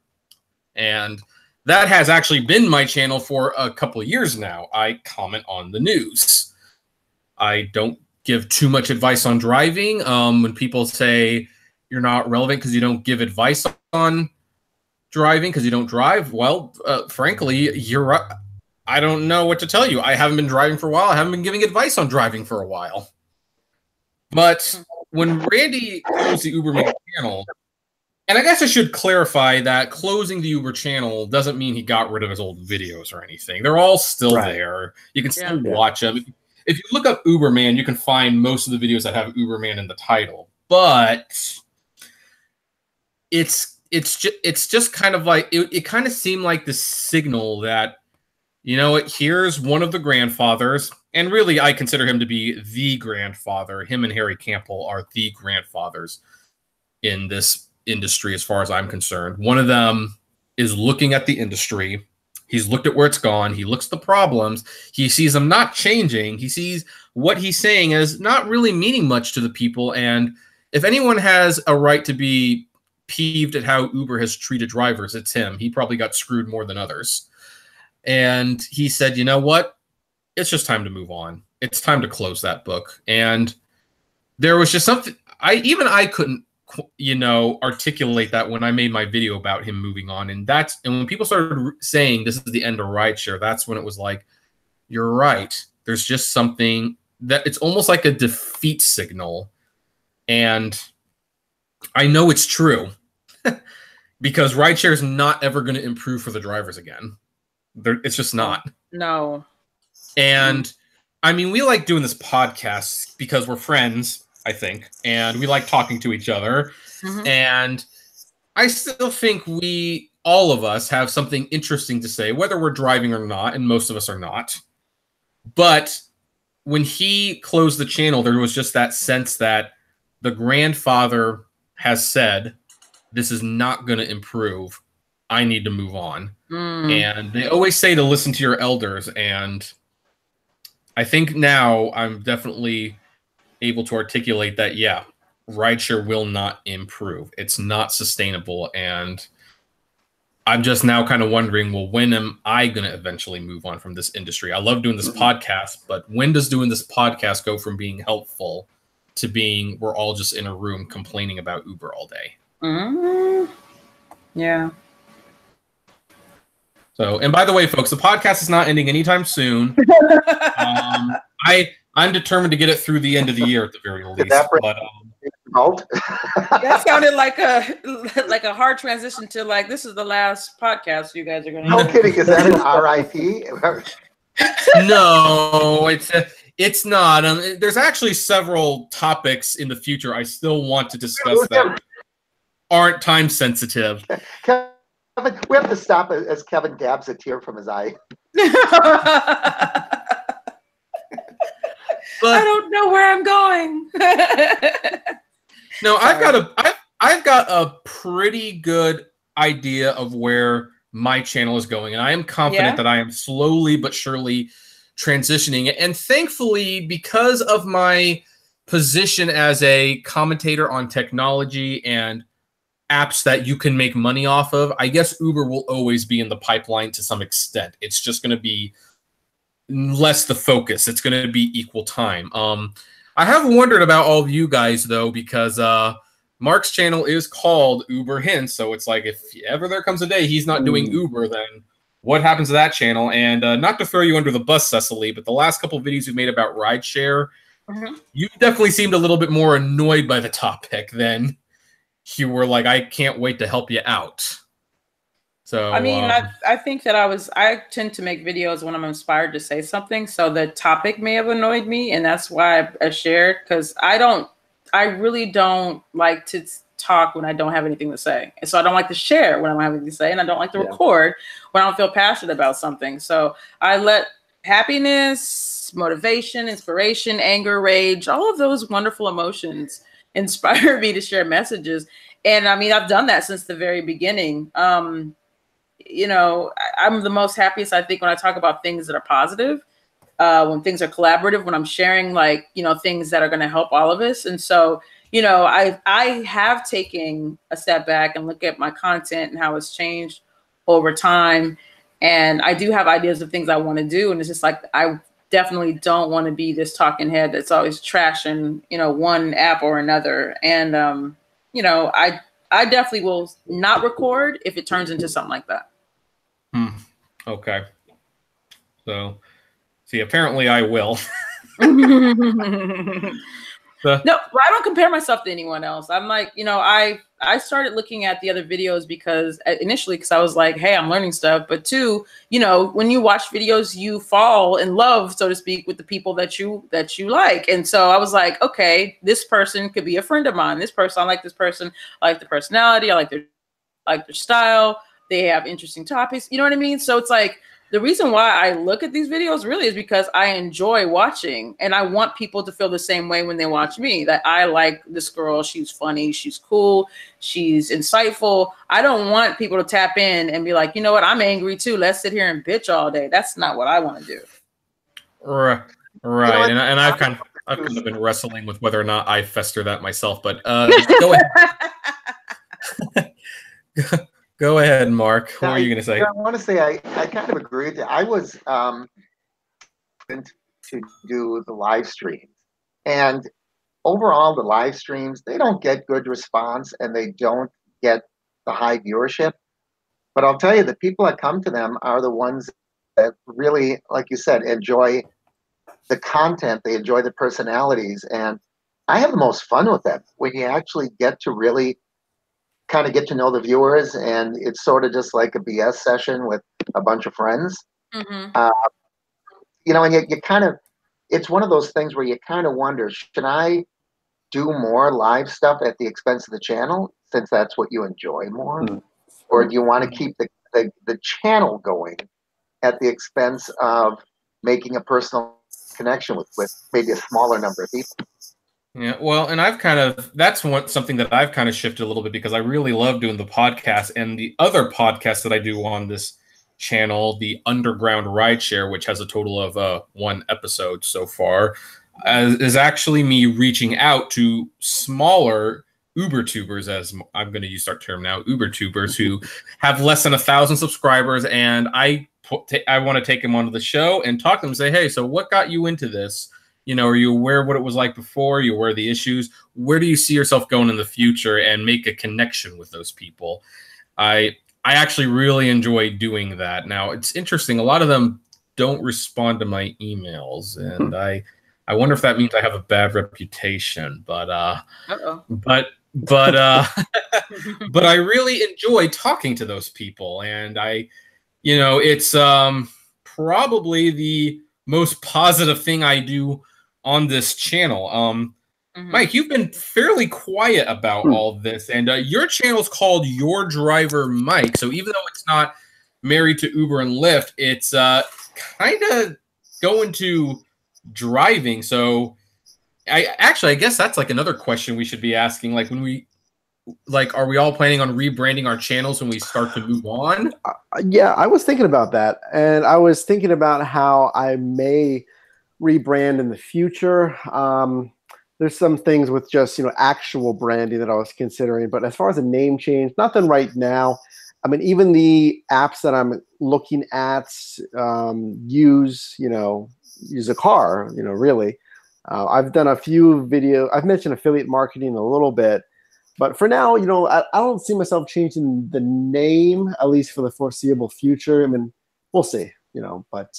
And that has actually been my channel for a couple of years now. I comment on the news. I don't give too much advice on driving. When people say you're not relevant because you don't give advice on driving because you don't drive, well, frankly, you're right. I don't know what to tell you. I haven't been driving for a while. I haven't been giving advice on driving for a while. But when Randy closed the Uber channel, and I guess I should clarify that closing the Uber channel doesn't mean he got rid of his old videos or anything. They're all still there. You can still watch them. If you look up Uberman, you can find most of the videos that have Uberman in the title. But it's just kind of like, it kind of seemed like the signal that, here's one of the grandfathers, and really I consider him to be the grandfather. Him and Harry Campbell are the grandfathers in this industry as far as I'm concerned. One of them is looking at the industry. He's looked at where it's gone. He looks at the problems. He sees them not changing. He sees what he's saying as not really meaning much to the people. And if anyone has a right to be peeved at how Uber has treated drivers, it's him. He probably got screwed more than others. And he said, you know what? It's just time to move on. It's time to close that book. And there was just something I couldn't articulate that when I made my video about him moving on. And when people started saying this is the end of rideshare, that's when it was like, you're right. There's just something that it's almost like a defeat signal. And I know it's true because rideshare is not ever going to improve for the drivers again. It's just not. No. And I mean, we like doing this podcast because we're friends, I think, and we like talking to each other. Mm-hmm. And I still think all of us have something interesting to say, whether we're driving or not, and most of us are not. But when he closed the channel, there was just that sense that the grandfather has said, this is not going to improve. I need to move on. And they always say to listen to your elders. And I think now I'm definitely able to articulate that, yeah, rideshare will not improve. It's not sustainable. And I'm just now kind of wondering, well, when am I going to eventually move on from this industry? I love doing this podcast, but when does doing this podcast go from being helpful to being we're all just in a room complaining about Uber all day? Yeah. So, and by the way, folks, the podcast is not ending anytime soon. I'm determined to get it through the end of the year at the very least. That sounded like a hard transition to like, this is the last podcast you guys are going to do. No kidding. Is that an RIP? No, it's not. There's actually several topics in the future I still want to discuss that aren't time sensitive. Kevin, we have to stop as Kevin dabs a tear from his eye. But I don't know where I'm going. No, I've got a pretty good idea of where my channel is going, and I am confident that I am slowly but surely transitioning. And thankfully, because of my position as a commentator on technology and apps that you can make money off of, I guess Uber will always be in the pipeline to some extent. It's just going to be less the focus. It's going to be equal time. I have wondered about all of you guys, though, because Mark's channel is called Uber Hints. So it's like, if ever there comes a day he's not doing Uber, then what happens to that channel? And not to throw you under the bus, Cecily, but the last couple of videos we've made about rideshare, you definitely seemed a little bit more annoyed by the topic than you were like, I can't wait to help you out. So I mean, I think that I tend to make videos when I'm inspired to say something. So the topic may have annoyed me, and that's why I shared, because I really don't like to talk when I don't have anything to say. And so I don't like to share when I don't have anything to say, and I don't like to record when I don't feel passionate about something. So I let happiness, motivation, inspiration, anger, rage, all of those wonderful emotions inspire me to share messages. And I mean, I've done that since the very beginning. You know, I'm the most happiest, I think, when I talk about things that are positive, when things are collaborative, when I'm sharing, like, you know, things that are going to help all of us. And so, you know, I have taken a step back and look at my content and how it's changed over time. And I do have ideas of things I want to do. And it's just like, I definitely don't want to be this talking head that's always trashing, you know, one app or another. And, you know, I definitely will not record if it turns into something like that. Okay. So, see, apparently I will. No, I don't compare myself to anyone else. I'm like, you know, I started looking at the other videos because initially I was like, hey, I'm learning stuff. But two, you know, when you watch videos, you fall in love, so to speak, with the people that you like. And so I was like, okay, this person could be a friend of mine. This person, I like this person. I like the personality. I like their style. They have interesting topics. You know what I mean? So it's like, the reason why I look at these videos really is because I enjoy watching, and I want people to feel the same way when they watch me, that I like this girl. She's funny. She's cool. She's insightful. I don't want people to tap in and be like, you know what? I'm angry too. Let's sit here and bitch all day. That's not what I want to do. Right. Right. You know, and I've kind of been wrestling with whether or not I fester that myself, but go ahead. Go ahead, Mark. What were you going to say? I want to say I kind of agree with you. I was to do the live streams, and overall the live streams, they don't get good response and they don't get the high viewership. But I'll tell you, the people that come to them are the ones that really, like you said, enjoy the content. They enjoy the personalities, and I have the most fun with them when you actually get to really kind of get to know the viewers, and it's sort of just like a BS session with a bunch of friends. Mm-hmm. You know, and you kind of, it's one of those things where you kind of wonder, should I do more live stuff at the expense of the channel, since that's what you enjoy more? Mm-hmm. Or do you want to keep the channel going at the expense of making a personal connection with maybe a smaller number of people? Yeah, well, and that's something that I've kind of shifted a little bit, because I really love doing the podcast, and the other podcast that I do on this channel, the Underground Rideshare, which has a total of 1 episode so far, is actually me reaching out to smaller Uber tubers, as I'm going to use that term now, Uber tubers, who have less than 1,000 subscribers, and I want to take them onto the show and talk to them and say, hey, so what got you into this? You know, are you aware of what it was like before? Are you aware of the issues? Where do you see yourself going in the future, and make a connection with those people? I actually really enjoy doing that. Now, it's interesting. A lot of them don't respond to my emails, and I wonder if that means I have a bad reputation. But but I really enjoy talking to those people, and you know, it's probably the most positive thing I do on this channel. Mike, you've been fairly quiet about all this, and your channel is called Your Driver Mike. So even though it's not married to Uber and Lyft, it's kind of going to driving. So I guess that's like another question we should be asking. Like, are we all planning on rebranding our channels when we start to move on? Yeah, I was thinking about that, and I was thinking about how I may rebrand in the future. There's some things with just, you know, actual branding that I was considering, but as far as a name change, nothing right now. I mean, even the apps that I'm looking at use a car, you know, really. I've done a few videos. I've mentioned affiliate marketing a little bit, but for now, you know, I don't see myself changing the name, at least for the foreseeable future. I mean, we'll see, you know, but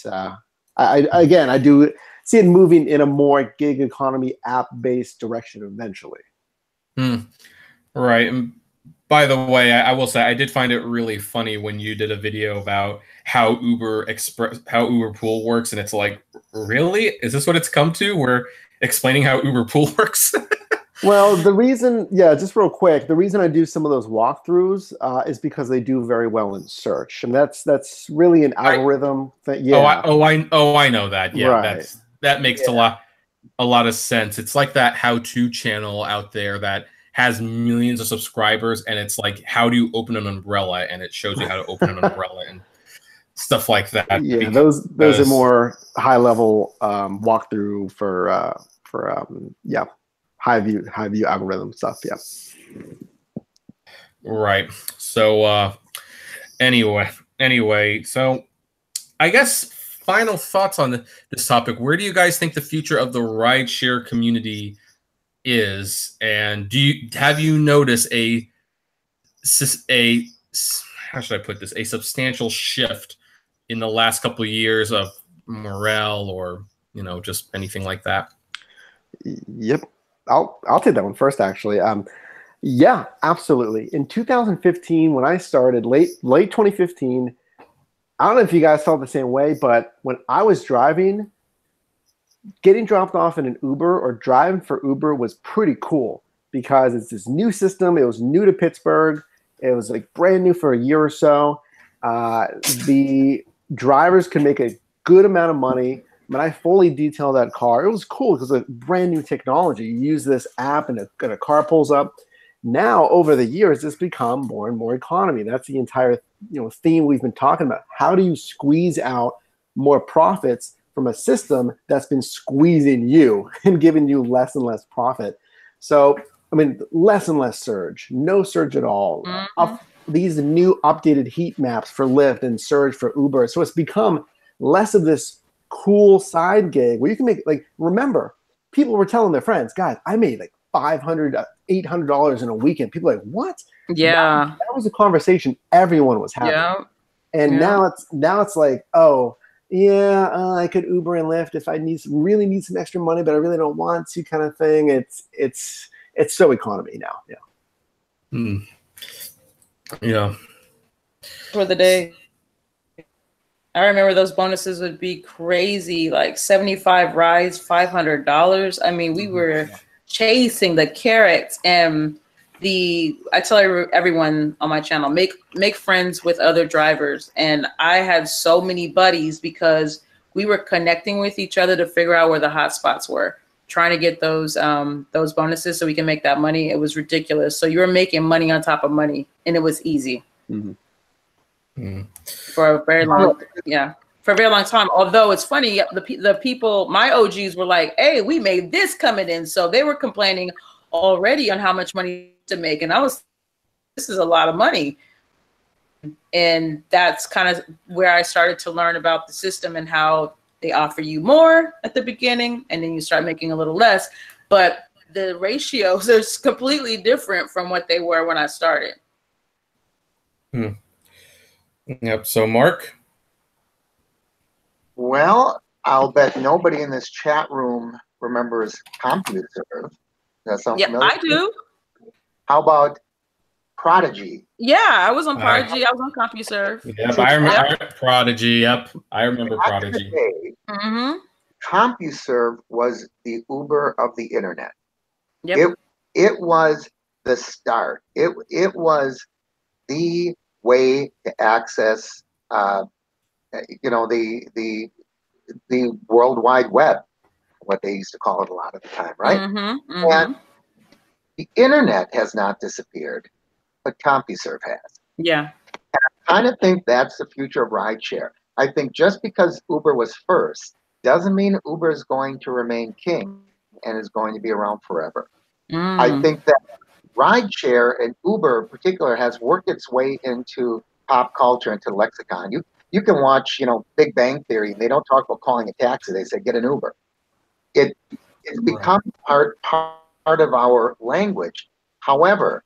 I do see it moving in a more gig economy app-based direction eventually. Right. And by the way, I will say I did find it really funny when you did a video about how Uber Pool works, and it's like, really? Is this what it's come to? We're explaining how Uber Pool works? Well, the reason, yeah, just real quick, the reason I do some of those walkthroughs is because they do very well in search, and that's really an algorithm thing. Yeah, I know that. Yeah, right. that makes a lot of sense. It's like that how-to channel out there that has millions of subscribers, and it's like, how do you open an umbrella, and it shows you how to open an umbrella and stuff like that. Yeah, those are more high level walkthrough for yeah, high view algorithm stuff. Yeah. Right. So anyway, so I guess final thoughts on this topic. Where do you guys think the future of the rideshare community is, and have you noticed a how should I put this, a substantial shift in the last couple of years of morale, or just anything like that? Yep, I'll take that one first, actually. Yeah, absolutely. In 2015, when I started, late 2015, I don't know if you guys felt the same way, but when I was driving, getting dropped off in an Uber or driving for Uber was pretty cool because it's this new system. It was new to Pittsburgh. It was like brand new for a year or so. The drivers could make a good amount of money. When I fully detailed that car, it was cool because it's brand new technology. You use this app and a car pulls up. Now, over the years, it's become more and more economy. That's the entire theme we've been talking about. How do you squeeze out more profits from a system that's been squeezing you and giving you less and less profit? So, I mean, less and less surge, no surge at all. These new updated heat maps for Lyft and surge for Uber. So it's become less of this cool side gig where you can make, like, remember, people were telling their friends, guys, I made like $500, $800 in a weekend. People are like, what? Yeah. That was a conversation everyone was having. Yeah. And now it's like, oh, yeah, I could Uber and Lyft if I really need some extra money, but I really don't want to, kind of thing. It's so economy now. Yeah. Yeah. For the day. I remember those bonuses would be crazy, like 75 rides, $500. I mean, we were chasing the carrots, and I tell everyone on my channel, make friends with other drivers. And I had so many buddies because we were connecting with each other to figure out where the hot spots were, trying to get those bonuses so we can make that money. It was ridiculous. So you were making money on top of money, and it was easy. For a very long, for a very long time. Although it's funny, the people, my OGs were like, "Hey, we made this coming in," so they were complaining already on how much money to make, and this is a lot of money. And that's kind of where I started to learn about the system and how they offer you more at the beginning, and then you start making a little less. But the ratios are completely different from what they were when I started. Yep. So, Mark? Well, I'll bet nobody in this chat room remembers CompuServe. That sounds familiar? I do. How about Prodigy? Yeah, I was on Prodigy. I was on CompuServe. Yep, I remember Prodigy. Yep, I remember Prodigy. CompuServe was the Uber of the internet. Yep. It was the start. It was the way to access, the World Wide Web, what they used to call it a lot of the time, right? And the internet has not disappeared, but CompuServe has. Yeah. And I kind of think that's the future of rideshare. I think just because Uber was first doesn't mean Uber is going to remain king and is going to be around forever. I think that rideshare and Uber in particular has worked its way into pop culture, into lexicon. You can watch, Big Bang Theory. They don't talk about calling a taxi. They say, get an Uber. It's become part of our language. However,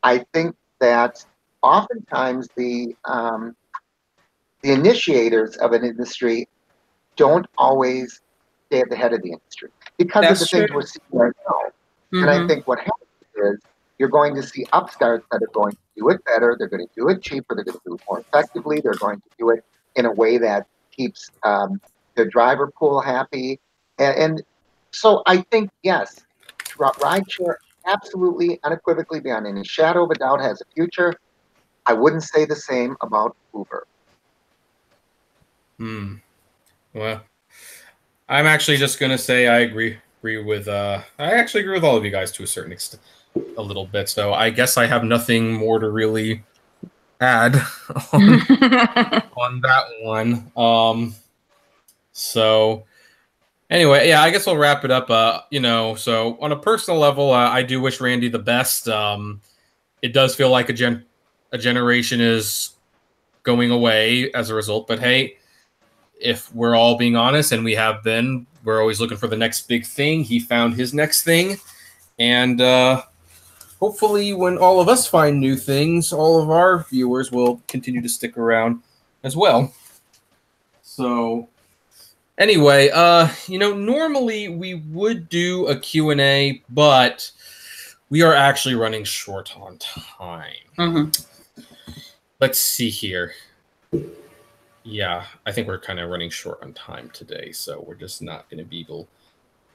I think that oftentimes the initiators of an industry don't always stay at the head of the industry because of the things we're seeing right now. And I think what happens is you're going to see upstarts that are going to do it better. They're going to do it cheaper. They're going to do it more effectively. They're going to do it in a way that keeps the driver pool happy. And so I think, yes, rideshare absolutely, unequivocally, beyond any shadow of a doubt, has a future. I wouldn't say the same about Uber. Well, I'm actually just gonna say I agree with I actually agree with all of you guys to a certain extent, a little bit. So I guess I have nothing more to really add on that one. So anyway, yeah, I guess I'll wrap it up. So on a personal level, I do wish Randy the best. It does feel like a generation is going away as a result, but hey, if we're all being honest, and we have been, we're always looking for the next big thing. He found his next thing, and hopefully when all of us find new things, all of our viewers will continue to stick around as well. So anyway, normally we would do a Q&A, but we are actually running short on time. Let's see here. Yeah, I think we're kind of running short on time today, so we're just not going to be able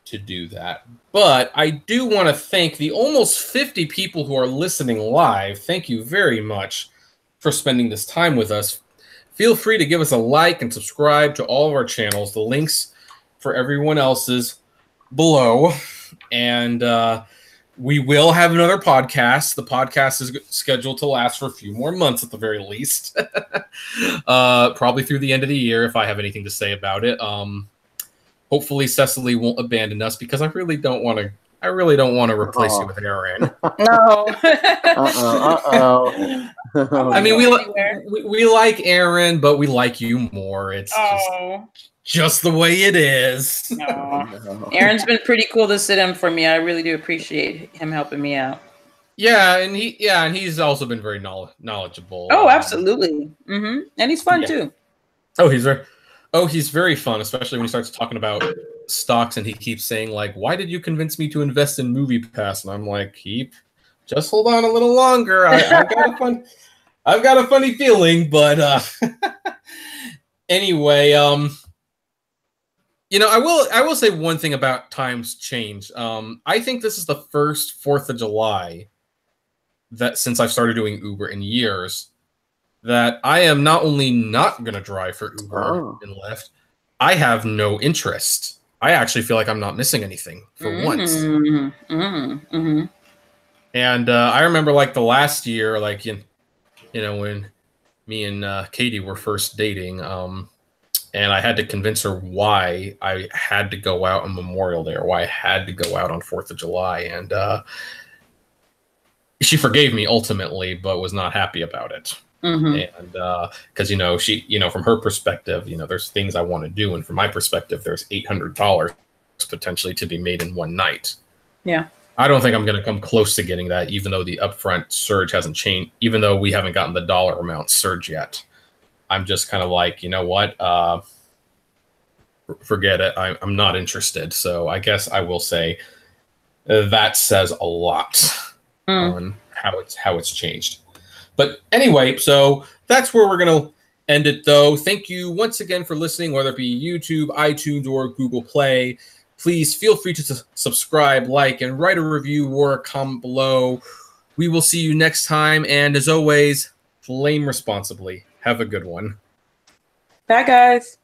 to do that. But I do want to thank the almost 50 people who are listening live. Thank you very much for spending this time with us. Feel free to give us a like and subscribe to all of our channels. The links for everyone else's below. And we will have another podcast. The podcast is scheduled to last for a few more months at the very least. Probably through the end of the year if I have anything to say about it. Hopefully Cecily won't abandon us because I really don't want to replace you with Aaron. No. I mean, we like Aaron, but we like you more. It's just the way it is. No. Aaron's been pretty cool to sit in for me. I really do appreciate him helping me out. Yeah, and he's also been very knowledgeable. Oh, absolutely. And he's fun too. He's very fun, especially when he starts talking about stocks and he keeps saying like, "Why did you convince me to invest in MoviePass?" And I'm like, just hold on a little longer. I've got a funny feeling, but anyway, I will say one thing about times change. I think this is the first 4th of July that since I've started doing Uber in years that I am not only not going to drive for Uber and Lyft, I have no interest. I actually feel like I'm not missing anything for once. And I remember like the last year, like, when me and Katie were first dating, and I had to convince her why I had to go out on Memorial Day or why I had to go out on 4th of July. And she forgave me ultimately, but was not happy about it. And because, she, from her perspective, there's things I want to do. And from my perspective, there's $800 potentially to be made in one night. Yeah. I don't think I'm going to come close to getting that, even though the upfront surge hasn't changed, even though we haven't gotten the dollar amount surge yet. I'm just kind of like, you know what? Forget it. I'm not interested. So I guess I will say that says a lot on how it's changed. But anyway, so that's where we're going to end it, though. Thank you once again for listening, whether it be YouTube, iTunes, or Google Play. Please feel free to subscribe, like, and write a review or a comment below. We will see you next time. And as always, flame responsibly. Have a good one. Bye, guys.